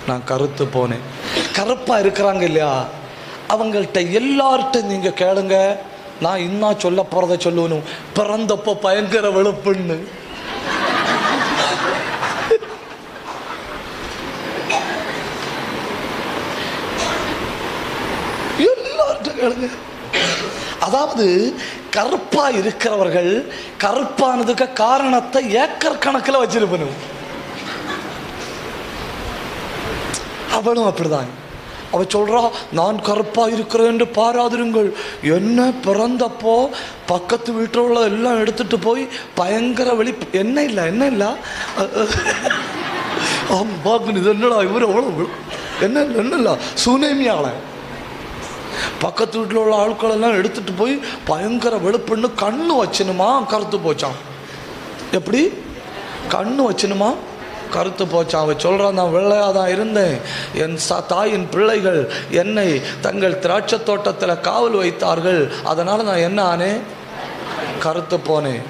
நான் கருத்து போனேன். கருப்பாக இருக்கிறாங்க இல்லையா, அவங்கள்ட்ட எல்லார்ட்ட நீங்கள் கேளுங்க, நான் இன்னும் சொல்ல போகிறத சொல்லணும். பிறந்தப்போ பயங்கர வெளுப்புன்னு. எல்லார்ட்ட கேளுங்க. அதாவது கருப்பா இருக்கிறவர்கள் கருப்பானதுக்கு காரணத்தை ஏக்கர் கணக்கில் வச்சிருப்பணும். அவளும் அப்படிதான். அவ சொல்றா, நான் கருப்பா இருக்கிறேன் என்று பாராதிருங்கள். என்ன பிறந்தப்போ பக்கத்து வீட்டில் உள்ள எல்லாம் எடுத்துட்டு போய் பயங்கர வெளி. என்ன இல்லை இது என்னடா இவர் எவ்வளவு என்ன இல்லை சுனேமியால பக்கத்து வீட்டில் உள்ள ஆட்கள் எல்லாம் எடுத்துட்டு போய் பயங்கர வெளுப்புன்னு கண்ணு வச்சனுமா கருத்து போச்சான். எப்படி கண்ணு வச்சனுமா கருத்து போச்சான். அவ சொல்கிறான், நான் வெள்ளையாக தான் இருந்தேன். என் தாயின் பிள்ளைகள் என்னை தங்கள் திராட்சை தோட்டத்தில் காவல் வைத்தார்கள். அதனால் நான் என்ன ஆனேன்? கருத்து போனேன்.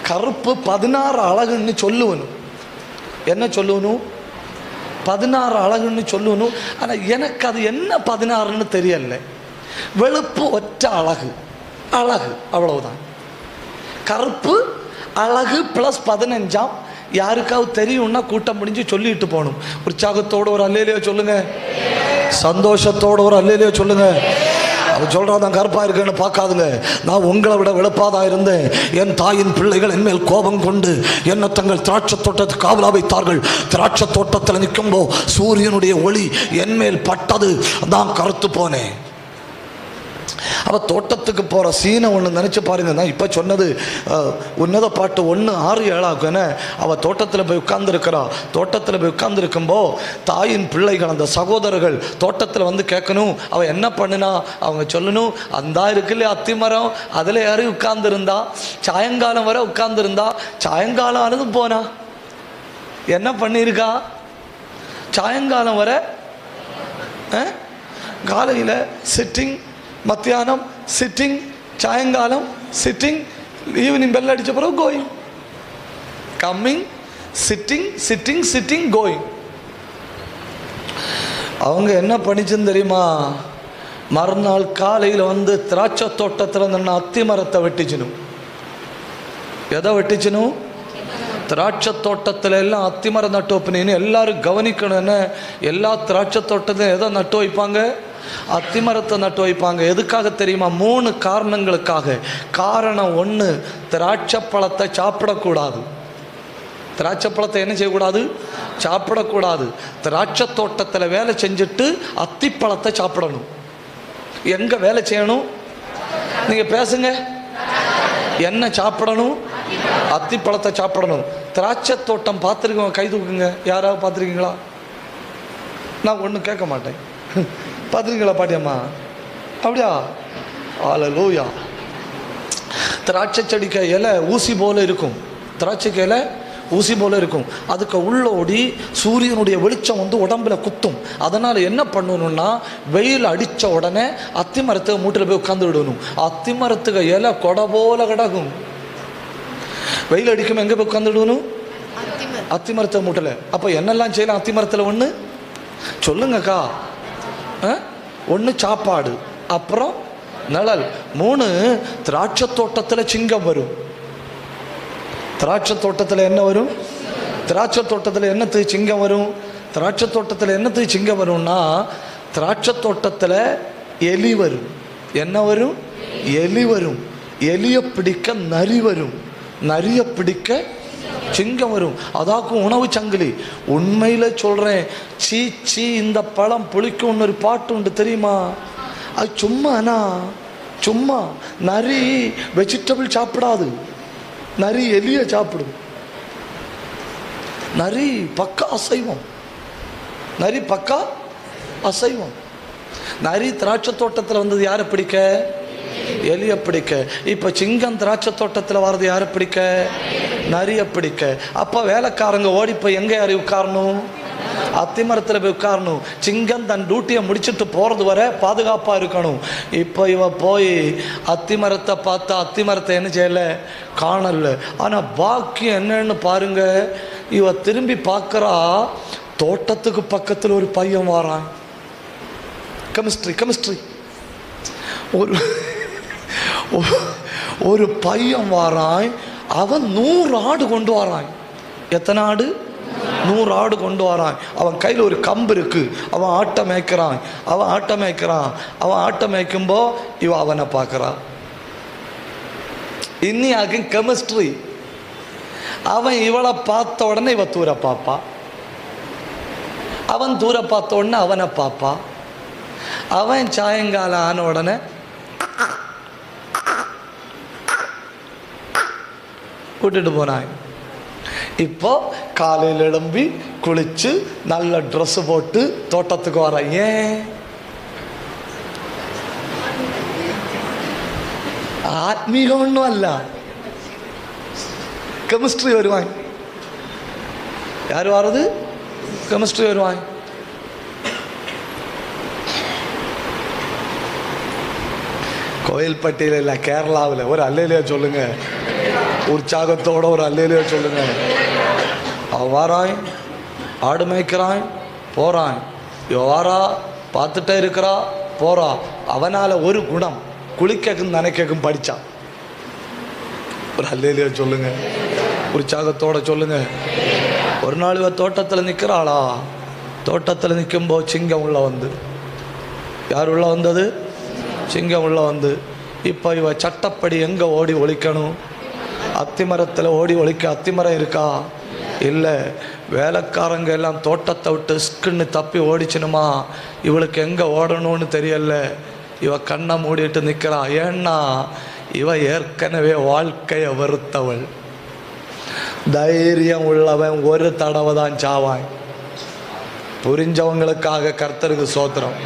கருப்பு 16 அழகுன்னு சொல்லுவனும். என்ன சொல்லுவனும்? 16 அழகுன்னு சொல்லணும். ஆனால் எனக்கு அது என்ன 16ன்னு தெரியல. வெளுப்பு ஒற்ற அழகு அவ்வளவுதான். கருப்பு அழகு ப்ளஸ் 15 யாருக்காவது தெரியும்னா கூட்டம் முடிஞ்சு சொல்லிட்டு போகணும். உற்சாகத்தோடு ஒரு அல்லேலியா சொல்லுங்க, சந்தோஷத்தோடு ஒரு அல்லேலியா சொல்லுங்க. அவன் சொல்கிறான், நான் கருப்பாக இருக்கேன்னு பார்க்காதுங்க, நான் உங்களை விட வெளுப்பாக தான் இருந்தேன். என் தாயின் பிள்ளைகள் என்மேல் கோபம் கொண்டு என்னை தங்கள் திராட்சை தோட்டத்துக்கு காவலா வைத்தார்கள். திராட்சை தோட்டத்தில் நிற்கும்போ சூரியனுடைய ஒளி என்மேல் பட்டது, நான் கருத்து போனேன். அவள் தோட்டத்துக்கு போகிற சீனை ஒன்று நினச்சி பாருங்க. நான் இப்போ சொன்னது உன்னத பாட்டு 1:6-7 அவள் தோட்டத்தில் போய் உட்கார்ந்துருக்கிறா. தோட்டத்தில் போய் உட்கார்ந்துருக்கும்போ தாயின் பிள்ளைகள் அந்த சகோதரர்கள் தோட்டத்தில் வந்து கேட்கணும், அவள் என்ன பண்ணுனா அவங்க சொல்லணும், அந்த இருக்குல்ல அத்திமரம் அதில் யாரும் உட்கார்ந்துருந்தா, சாயங்காலம் வரை உட்கார்ந்துருந்தா, சாயங்காலம் ஆனதும் போனா என்ன பண்ணியிருக்கா? சாயங்காலம் வரை காலையில் சிட்டிங், மத்தியானம் சிட்டிங், சாயங்காலம் சிட்டிங், ஈவினிங் பெல் அடித்த பிறகு going, coming, sitting sitting sitting going. அவங்க என்ன பண்ணிச்சுன்னு தெரியுமா? மறுநாள் காலையில் வந்து திராட்சை தோட்டத்தில் இருந்த அத்தி மரத்தை வெட்டிச்சினும். எதை வெட்டிச்சினும்? திராட்சை தோட்டத்தில் எல்லாம் அத்தி மரம் நட்டு வைப்பினு. எல்லாரும் கவனிக்கணும், என்ன எல்லா திராட்சை தோட்டத்தையும் எதை நட்டு வைப்பாங்க? அத்தி மரத்தை நட்டு வைப்பாங்க. எதுக்காக தெரியுமா? 3 காரணங்களுக்காக. காரணம் 1, திராட்சை பழத்தை சாப்பிடக்கூடாது. திராட்சை பழத்தை என்ன செய்யக்கூடாது? சாப்பிடக்கூடாது. திராட்சை தோட்டத்தில் வேலை செஞ்சுட்டு அத்திப்பழத்தை சாப்பிடணும். எங்கே வேலை செய்யணும்? நீங்கள் பேசுங்க. என்ன சாப்பிடணும்? அத்திப்பழத்தை சாப்பிடணும். திராட்சை தோட்டம் பார்த்துருக்கோங்க, கை தூக்குங்க. யாராவது பார்த்துருக்கீங்களா? நான் ஒன்றும் கேட்க மாட்டேன். பார்த்துருக்கீங்களா பாட்டியம்மா? அப்படியா? ஹல்லேலூயா. திராட்சை செடிக்க இலை ஊசி போல இருக்கும். திராட்சைக்கு இலை ஊசி போல இருக்கும். அதுக்கு உள்ளோடி சூரியனுடைய வெளிச்சம் வந்து உடம்புல குத்தும். அதனால் என்ன பண்ணணும்னா, வெயில் அடித்த உடனே அத்தி மரத்துக்கு மூட்டில் போய் உட்காந்து விடணும். அத்தி மரத்துக்கு இலை கொடை போல கிடக்கும். வெயில் அடிக்கும், எங்கே போய் உட்காந்து விடணும்? அத்தி மரத்தை மூட்டில். அப்போ என்னெல்லாம் செய்யலாம் அத்தி மரத்தில்? 1 சொல்லுங்கக்கா. 1 சாப்பாடு, அப்புறம் நிழல். 3 திராட்சை தோட்டத்தில் சிங்கம் வரும். திராட்சை தோட்டத்தில் என்ன வரும்? திராட்சை தோட்டத்தில் என்னத்துக்கு சிங்கம் வரும்? திராட்சை தோட்டத்தில் என்னத்துக்கு சிங்கம் வரும்னா, திராட்சை தோட்டத்தில் எலி வரும். என்ன வரும்? எலி வரும். எலியை பிடிக்க நரி வரும். நரியை பிடிக்க சிங்கம் வரும். அதாக்கும் உணவு சங்கிலி. உண்மையில் சொல்கிறேன், சீச்சி இந்த பழம் புளிக்கும்னு ஒரு பாட்டு உண்டு தெரியுமா? அது சும்மாண்ணா, சும்மா. நரி வெஜிடபிள் சாப்பிடாது, நரி எலியை சாப்பிடும். நரி பக்கா அசைவம். நரி பக்கா அசைவம். நரி திராட்சை தோட்டத்தில் வந்தது யாரை பிடிக்க? எலியை பிடிக்க. இப்போ சிங்கம் திராட்சை தோட்டத்தில் வர்றது யாரை பிடிக்க? நரிய பிடிக்க. அப்போ வேலைக்காரங்க ஓடி போய் எங்கே யாரி உட்காரணும்? அத்திமரத்தில் போய் உட்காரணும். சிங்கம் தன் டியூட்டியை முடிச்சுட்டு போகிறது வரை பாதுகாப்பாக இருக்கணும். இப்போ இவ போய் அத்திமரத்தை பார்த்தா அத்திமரத்தை என்ன செய்யலை? காணல. ஆனால் பாக்கியம் என்னன்னு பாருங்க, இவ திரும்பி பார்க்குறா, தோட்டத்துக்கு பக்கத்தில் ஒரு பையன் வாரான். கெமிஸ்ட்ரி ஒரு பையன் வாரான். அவன் 100 ஆடு கொண்டு வரான். எத்தனை ஆடு? 100 ஆடு கொண்டு வரான். அவன் கையில் ஒரு கம்பு இருக்கு. அவன் ஆட்டை மேய்க்கிறான். அவன் ஆட்டை மேய்க்கும்போ இவன் அவனை பார்க்குறான். இன்னியாகும் கெமிஸ்ட்ரி. அவன் இவளை பார்த்த உடனே இவ தூர பாப்பா, அவன் தூர பார்த்த உடனே அவனை பாப்பா. அவன் சாயங்காலம் ஆன உடனே கூட்டிட்டு போனான். இப்போ காலையில் எழும்பி குளிச்சு நல்ல ட்ரெஸ் போட்டு தோட்டத்துக்கு வரான். ஏன்? ஆத்மீகம் ஒன்றும் அல்ல, கெமிஸ்ட்ரி வருவாங்க. யார் வர்றது? கெமிஸ்ட்ரி வருவாங்க. கோயில்பட்டியில் இல்லை, கேரளாவில் ஒரு அல்லையிலையா சொல்லுங்க, உற்சாகத்தோட ஒரு அல்லையிலையா சொல்லுங்க. அவன் வாரான், ஆடு மேய்க்கிறான், போறான். வாரா, பார்த்துட்டே இருக்கிறா, போறா. அவனால் ஒரு குணம், குளிக்கும் நினைக்கும் படித்தான். ஒரு அல்லையிலையா சொல்லுங்க, உற்சாகத்தோட சொல்லுங்க. ஒரு நாள் இவ தோட்டத்தில் நிற்கிறாளா, தோட்டத்தில் நிற்கும்போது சிங்கம் உள்ள வந்து. யார் உள்ள வந்தது? சிங்கம் உள்ள வந்து. இப்போ இவ சட்டப்படி எங்கே ஓடி ஒழிக்கணும்? அத்திமரத்தில் ஓடி ஒழிக்க. அத்திமரம் இருக்கா? இல்லை. வேலைக்காரங்க எல்லாம் தோட்டத்தை விட்டு ஸ்குன்னு தப்பி ஓடிச்சுனுமா, இவளுக்கு எங்கே ஓடணும்னு தெரியல. இவ கண்ணை மூடிட்டு நிற்கிறா. ஏன்னா இவ ஏற்கனவே வாழ்க்கையை வெறுத்தவள். தைரியம் உள்ளவன் ஒரு தடவை தான் சாவான். புரிஞ்சவங்களுக்காக கர்த்தருக்கு சோத்திரம்.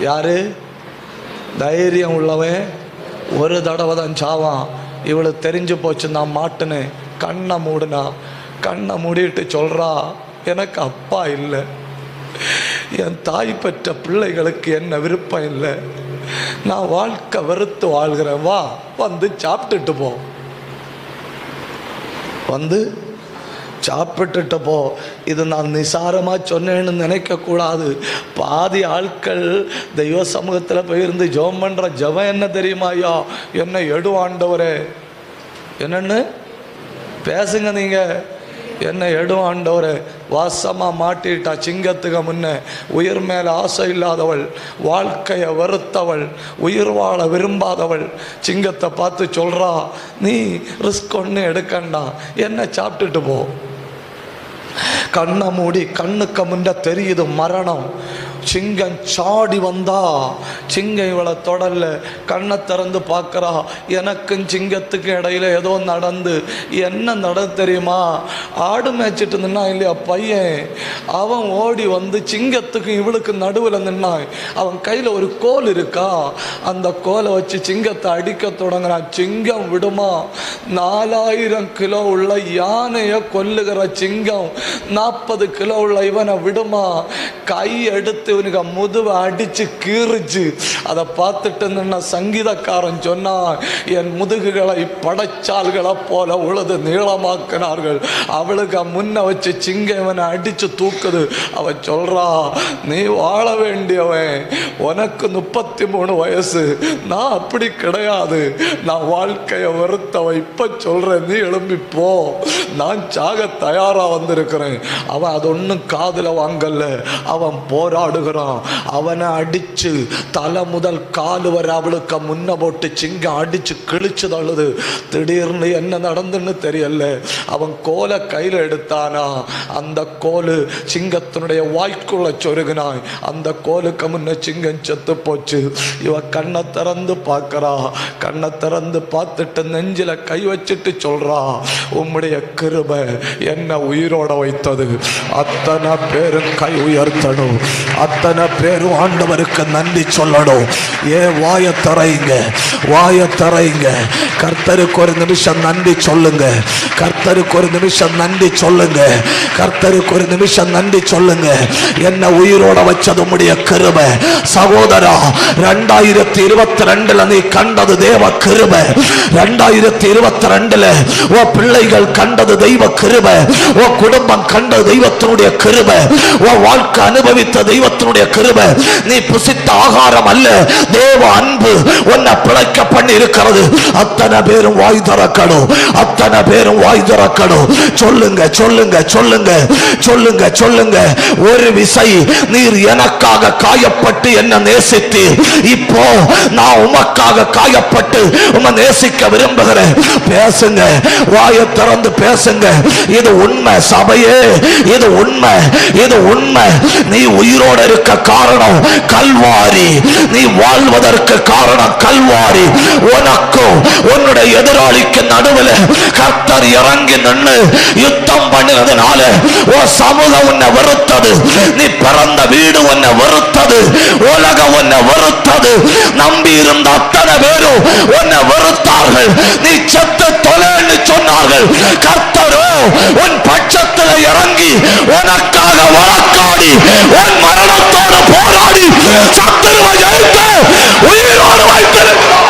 யாரு? தைரியம் உள்ளவன் ஒரு தடவை தான் சாவான். இவளுக்கு தெரிஞ்சு போச்சு, நான் மாட்டுனேன். கண்ணை மூடுனா. கண்ணை மூடிட்டு சொல்றா, எனக்கு அப்பா இல்லை, என் தாய் பெற்ற பிள்ளைகளுக்கு என்ன விருப்பம் இல்லை, நான் வாழ்க்கை வெறுத்து வாழ்கிறேன், வா வந்து சாப்பிட்டுட்டு போ, வந்து சாப்பிட்டுட்டு போ. இது நான் நிசாரமாக சொன்னேன்னு நினைக்கக்கூடாது. பாதி ஆட்கள் தெய்வ சமூகத்தில் போயிருந்து ஜெபம் பண்ணுற ஜெபம் என்ன தெரியுமா? ஐயா என்ன எடுவாண்டவரே, என்னன்னு பேசுங்க நீங்கள். என்ன எடுவாண்டவரே, வாசமாக மாட்டிட்டா சிங்கத்துக்கு முன்னே. உயிர் மேலே ஆசை இல்லாதவள், வாழ்க்கையை வெறுத்தவள், உயிர் வாழ விரும்பாதவள் சிங்கத்தை பார்த்து சொல்கிறா, நீ ரிஸ்க் ஒன்று எடுக்கண்டா, என்ன சாப்பிட்டுட்டு போ. கண்ணை மூடி கண்ணுக்கு முன்ன தெரியுது மரணம். சிங்கம் சாடி வந்தா, சிங்கம் இவளை தொடரல. கண்ணை திறந்து பார்க்குறா. எனக்கும் சிங்கத்துக்கும் இடையில ஏதோ நடந்து. என்ன நடந்து தெரியுமா? ஆடு மேய்ச்சிட்டு நின்னா இல்லையா பையன், அவன் ஓடி வந்து சிங்கத்துக்கும் இவளுக்கு நடுவில் நின்னான். அவன் கையில் ஒரு கோல் இருக்கா, அந்த கோலை வச்சு சிங்கத்தை அடிக்க தொடங்குறான். சிங்கம் விடுமா? 4000 கிலோ உள்ள யானையை கொல்லுகிற சிங்கம் 40 கிலோ உள்ள இவனை விடுமா? கை எடுத்து இவனுக்கு முதுவை அடிச்சு கீறிச்சு. அதை பார்த்துட்டு நின்ன சங்கீதக்காரன் சொன்னான், என் முதுகுகளை படைச்சால்களை போல உழுது நீளமாக்கினார்கள். அவளுக்கு முன்ன வச்சு சிங்கம் இவனை அடிச்சு தூக்குது. அவன் சொல்றா, நீ வாழ வேண்டியவன், உனக்கு 33 வயசு, நான் அப்படி கிடையாது, நான் வாழ்க்கையை வெறுத்தவன். இப்ப சொல்றேன், நீ எழும்பி போ, நான் சாக தயாரா வந்திருக்கிறேன். அவன் அது ஒன்றும் காதுல வாங்கல. அவன் போராடுகிறான். அவனை அடிச்சு தலை முதல் கால் வரை அவளுக்கு முன்ன போட்டு சிங்கம் அடிச்சு கிழிச்சு தள்ளுது. திடீர்னு என்ன நடந்துன்னு தெரியல. அவன் கோலை கையில் எடுத்தானா, அந்த கோலு சிங்கத்தினுடைய வாய்க்குள்ள சொருகினான். அந்த கோலுக்கு முன்ன சிங்கம் செத்து போச்சு. இவ கண்ணை திறந்து பார்க்கறா. கண்ணை திறந்து பார்த்துட்டு நெஞ்சில கை வச்சுட்டு சொல்றா, உம்முடைய கிருபை என்ன உயிரோட வைத்தது. அத்தனை பேரும் கை உயர்த்தணும், அத்தனை பேரும் ஆண்டவருக்கு நன்றி சொல்லணும். ஏன் வாயை தரைங்க, வாயை தரைங்க. கர்த்தருக்கு ஒரு நிமிஷம் நன்றி சொல்லுங்க. கர்த்தருக்கு ஒரு நிமிஷம் நன்றி சொல்லுங்க. கர்த்தருக்கு ஒரு நிமிஷம் நன்றி சொல்லுங்க. என்ன உயிரோட வச்சது உம்முடைய கிருபை. சகோதரா, 2022 நீ கண்டது தேவ கிருபை. 2022 ஓ பிள்ளைகள் கண்டது தெய்வ கிருபை. ஓ குடும்பம் கண்டது தெய்வத்தினுடைய கிருபை. ஓ வாழ்க்கை அனுபவித்த தெய்வத்தினுடைய கிருபை. நீ புசித்த ஆகாரம் அல்ல, தேவ அன்பு உன்னை பிழைக்க பண்ணி இருக்கிறது. அத்தனை பேரும் வாய் திறக்கணும். அத்தனை பேரும் வாய் திறக்கணும். சொல்லுங்க சொல்லுங்க சொல்லுங்க சொல்லுங்க சொல்லுங்க. ஒரு விசை நீர் எனக்காக காயப்பட்டு என்ன நேசித்தீர். இப்போ நான் உமக்காக காயப்பட்டு உம்மை நேசிக்க விரும்புகிறேன். பேசுங்க, வாயை திறந்து பேசுங்க. இது உண்மை சபையே, இது உண்மை, இது உண்மை. நீ உயிரோட இருக்க காரணம் கல்வாரி. நீ வாழ்வதற்கு காரணம் கல்வாரி. உனக்கும் உன்னுடைய எதிராளிக்கு நடுவில் கர்த்தர் இறங்கி நின்று யுத்தம் பண்ணினதுனால உன் சமூகம் உன்னை வெறுத்தது. நீ பிறந்த வீடு உன்னை வெறுத்தது. உலகம் உன்னை வெறுத்தது. நம்பி இருந்த அத்தனை பேரும் உன்னை வெறுத்தார்கள். நீ செத்து தொலைன்னு சொன்னார்கள். கர்த்தரோ உன் பட்சத்தில் இறங்கி உனக்காக வழக்காடி உன் மரணத்தோடு போராடி சத்துருவை ஜெயித்து உயிரோடு வைத்திருக்கிறார்.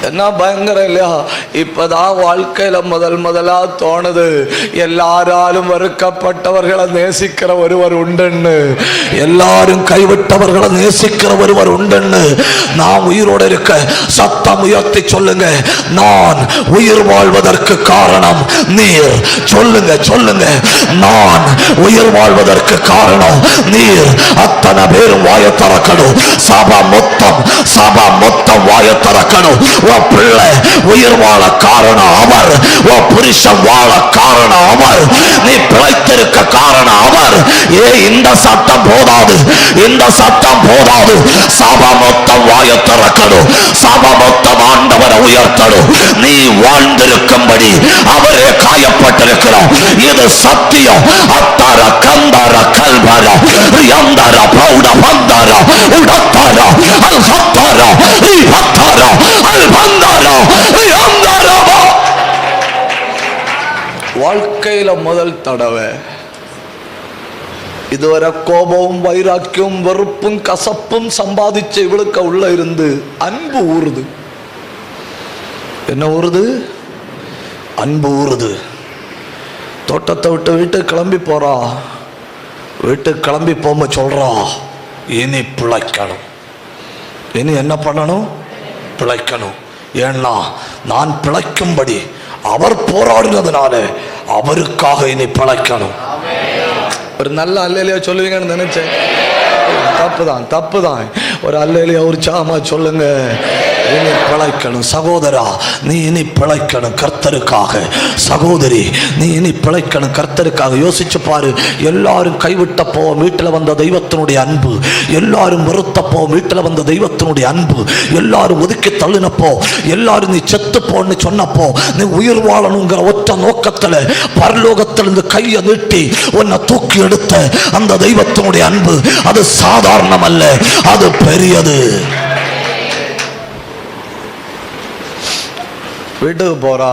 என்ன பயங்கரம் இல்லையா? இப்பதான் வாழ்க்கையில முதலா தோணுது எல்லாராலும் வெறுக்கப்பட்டவர்களை நேசிக்கிற ஒருவர் உண்டுன்னு, எல்லாரும் கைவிட்டவர்களை நேசிக்கிற ஒருவர் உண்டுன்னு. நான் உயிரோடு இருக்க சத்தம் உயர்த்தி சொல்லுங்க, நான் உயிர் வாழ்வதற்கு காரணம் நீர். சொல்லுங்க சொல்லுங்க, நான் உயிர் வாழ்வதற்கு காரணம் நீர். அத்தனை பேரும் வாயை திறக்கணும். சபை மொத்தம் வாயை திறக்கணும். பிள்ளை உயிர் வாழ காரணம் அவர். புருஷன் வாழ காரணம் அவர். நீ பிழைத்திருக்க காரணம் அவர். இந்த சத்தம் போதாது, இந்த சத்தம் போதாது. சபை மொத்தம் வாயை திறக்கணும். சபை மொத்தம் ஆண்டவரை உயர்த்தணும். நீ வாழ்ந்திருக்கும்படி அவரே காயப்பட்டிருக்கிறார். இது சத்தியம். அத்தார கந்தார கல்வர யந்தர பௌட பந்தர உடத்தார அல் ஹத்தார ரிஹத்தார அல் பந்தர யந்தர. வாழ்க்கையில முதல் தடவை இதுவரை கோபமும் வைராக்கியம் வெறுப்பும் கசப்பும் சம்பாதிச்ச இவளுக்கு உள்ள இருந்து அன்பு ஊறுது. என்ன ஊறுது? அன்பு ஊறுது. தோட்டத்தை விட்டு வீட்டுக்கு கிளம்பி போறா. வீட்டுக்கு கிளம்பி போக சொல்றா, இனி பிழைக்கணும். இனி என்ன பண்ணணும்? பிழைக்கணும். ஏன்னா நான் பிழைக்கும்படி அவர் போராடினதுனால அவருக்காக இனி பிழைக்கணும். ஒரு நல்ல அல்லேலியா சொல்லுவீங்கன்னு நினைச்சேன். தப்புதான். ஒரு அல்லேலியா உற்சாகமா சொல்லுங்க. இனி பிழைக்கணும். சகோதரா, நீ இனி பிழைக்கணும் கர்த்தருக்காக. சகோதரி, நீ இனி பிழைக்கணும் கர்த்தருக்காக. யோசிச்சு பாரு. எல்லாரும் கைவிட்டப்போ வீட்டில் வந்த தெய்வத்தினுடைய அன்பு, எல்லாரும் வெறுத்தப்போ வீட்டில் வந்த தெய்வத்தினுடைய அன்பு, எல்லாரும் ஒதுக்கி தள்ளினப்போ, எல்லாரும் நீ செத்து போன்னு சொன்னப்போ, நீ உயிர் வாழணுங்கிற ஒற்ற நோக்கத்தில் பரலோகத்திலிருந்து கையை நீட்டி உன்னை தூக்கி எடுத்த அந்த தெய்வத்தினுடைய அன்பு அது சாதாரணம் அல்ல, அது பெரியது. வீட்டுக்கு போறா.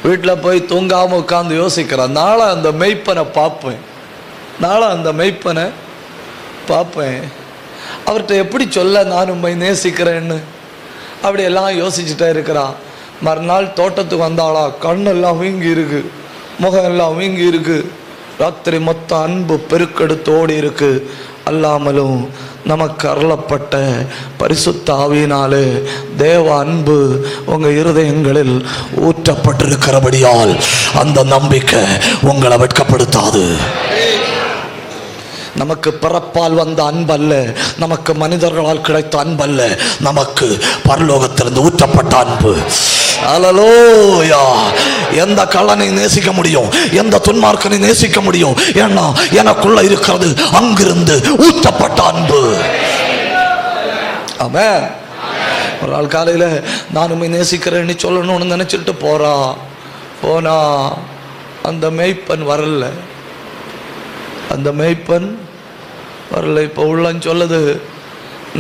வீட்டில் போய் தூங்காம உட்காந்து யோசிக்கிறான். நாளை அந்த மெய்ப்பனை பார்ப்பேன். அவர்கிட்ட எப்படி சொல்ல நான் உண்மை நேசிக்கிறேன்னு அப்படியெல்லாம் யோசிச்சுட்டே இருக்கிறான். மறுநாள் தோட்டத்துக்கு வந்தாளா. கண்ணெல்லாம் வீங்கி இருக்கு, முகம் எல்லாம் வீங்கி இருக்கு. ராத்திரி மொத்த அன்பு பெருக்கெடுத்து ஓடி இருக்கு. அல்லாமலும் நமக்கு அருளப்பட்ட பரிசுத்த ஆவியினாலே தேவ அன்பு உங்க இருதயங்களில் ஊற்றப்பட்டிருக்கிறபடியால் அந்த நம்பிக்கை உங்களை வெட்கப்படுத்தாது. நமக்கு பிறப்பால் வந்த அன்பல்ல, நமக்கு மனிதர்களால் கிடைத்த அன்பல்ல, நமக்கு பரலோகத்திலிருந்து ஊற்றப்பட்ட அன்பு. அல்லேலூயா. எந்த கள்ளனை நேசிக்க முடியும்? எந்த துன்மார்க்கனை நேசிக்க முடியும்? ஏன்னா எனக்குள்ள இருக்கிறது அங்கிருந்து ஊற்றப்பட்ட அன்பு. ஆமென். ஒரு நாள் காலையில நான் உண்மை நேசிக்கிறேன்னு சொல்லணும்னு நினைச்சிட்டு போறா. போனா அந்த மேய்ப்பன் வரல. அந்த மேய்ப்பன் வரல. இப்போ உள்ளம் சொல்லுது,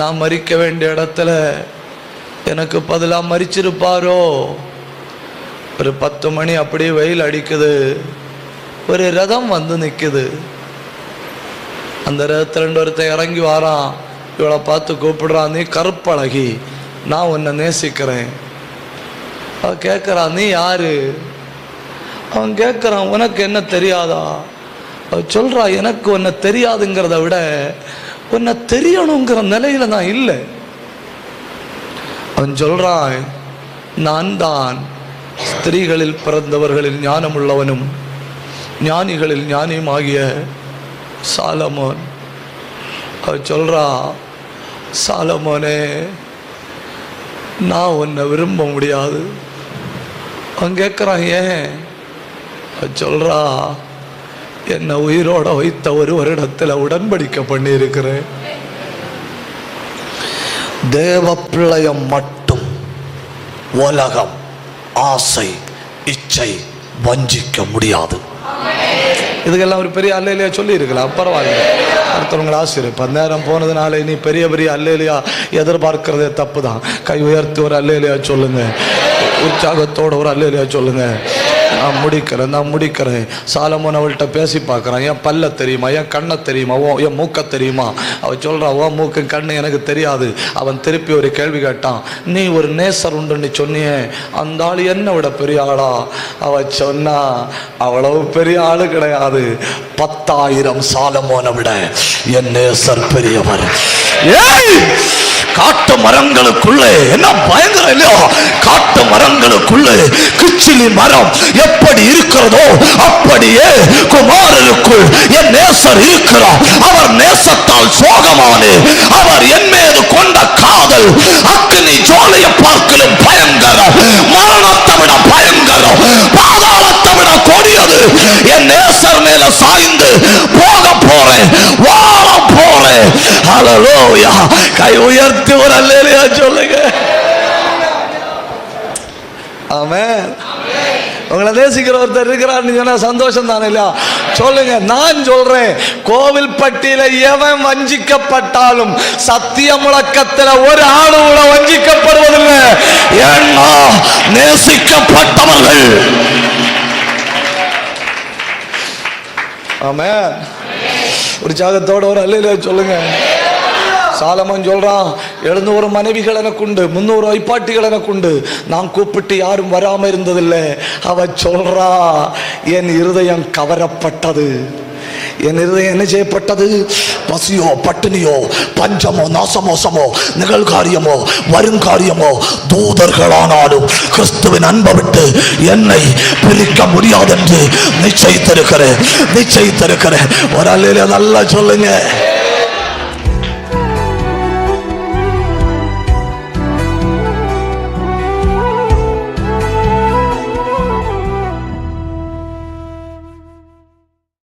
நான் மறிக்க வேண்டிய இடத்துல எனக்கு பதிலாக மறிச்சிருப்பாரோ. ஒரு 10 மணி அப்படியே வெயில் அடிக்குது. ஒரு ரதம் வந்து நிற்குது. அந்த ரதத்துல ஒருத்தன் இறங்கி வாரான். இவளை பார்த்து கூப்பிடுறான், நீ கருப்பழகி, நான் உன்னை நேசிக்கிறேன். அவன் கேட்குறான், நீ யாரு? அவன் கேட்குறான், உனக்கு என்ன தெரியாதா? அவன் சொல்றா, எனக்கு உன்னை தெரியாதுங்கிறத விட உன்னை தெரியணுங்கிற நிலையில நான் இல்லை. அவன் சொல்றான், நான் தான் ஸ்திரீகளில் பிறந்தவர்களில் ஞானமுள்ளவனும் ஞானிகளில் ஞானியுமாகிய சாலமோன். அவன் சொல்றா, சாலமோனே, நான் உன்னை விரும்ப முடியாது. அவன் கேட்குறான், ஏன்? அவன் சொல்றா, என்னை உயிரோட வைத்த ஒரு வருடத்தில் உடன்படிக்கை பண்ணியிருக்கிறேன். தேவ பிள்ளையம் மட்டும் உலகம், ஆசை, இச்சை வஞ்சிக்க முடியாது. இதுக்கெல்லாம் ஒரு பெரிய அல்லையிலையா சொல்லி இருக்கலாம், பரவாயில்ல. அடுத்தவங்களை ஆசிரியர் நேரம் போனதுனால இனி பெரிய பெரிய அல்லையிலையா எதிர்பார்க்கிறதே தப்பு தான். கை உயர்த்தி ஒரு அல்லையிலையா சொல்லுங்க, உற்சாகத்தோட ஒரு அல்லையிலையா சொல்லுங்க. நான் முடிக்கிறேன். சாலமோன் அவள்கிட்ட பேசி பார்க்குறான், என் பல்ல தெரியுமா, என் கண்ணை தெரியுமா, என் மூக்க தெரியுமா? அவள் சொல்கிறான், ஓ மூக்கு கண்ணு எனக்கு தெரியாது. அவன் திருப்பி ஒரு கேள்வி கேட்டான், நீ ஒரு நேசர் உண்டுன்னு சொன்னியே, அந்த ஆள் என்ன விட பெரிய ஆளா? அவள் சொன்னா, அவ்வளவு பெரிய ஆளு கிடையாது, 10,000 சாலமோனை விட என் நேசர் பெரியவர். காட்டு மரங்களுக்குள்ளே என்ன பயங்கரம் இல்லையோ? காட்டு மரங்களுக்குள்ளே கிச்சிலி மரம் எப்படி இருக்கிறதோ அப்படியே குமாரனுக்குள் என் நேசர் இருக்கிறார். அவர் நேசத்தால் சோகமானே. அவர் என் மீது கொண்ட காதல் அக்னி ஜோலையை பார்க்கலும் பயங்கரம், மரணத்தை விட பயங்கரம், பாதாளத்தை விட கொடியது. என் நேசர் மேல சாய்ந்து போக போறேன், வாழ போறேன். ஹல்லேலூயா. கை உயர்த்தி ஒரு அல்லேலூயா சொல்லுங்க. ஆமென். உங்களை நேசிக்கிற ஒருத்தர் இருக்கிறார் சொன்னா சந்தோஷம் தானே இல்லையா? சொல்லுங்க. நான் சொல்றேன், கோவில்பட்டியில எவன் வஞ்சிக்கப்பட்டாலும் சத்திய முழக்கத்தில் ஒரு ஆளு கூட வஞ்சிக்கப்படுவதில்லை. ஏன்னா நேசிக்கப்பட்டவர்கள். ஆமென். ஒரு ஜாகத்தோட ஒரு அல்லேலூயா சொல்லுங்க. சாலமோன் சொல்றான், 700 மனைவிகள் எனக்கு உண்டு, 300 வைப்பாட்டிகள் எனக்கு உண்டு, நான் கூப்பிட்டு யாரும் வராம இருந்ததில்லை. அவ சொல்றா, என் இருதயம் கவரப்பட்டது. என் இருதயம் என்ன செய்யப்பட்டது? பசியோ பட்டினியோ பஞ்சமோ நாசமோசமோ நிகழ்காரியமோ வருங்காரியமோ தூதர்களானாலும் கிறிஸ்துவின் அன்பை விட்டு என்னை பிரிக்க முடியாது என்று நிச்சயித்திருக்கிறேன். ஒரு அல்லேலூயா நல்லா சொல்லுங்க.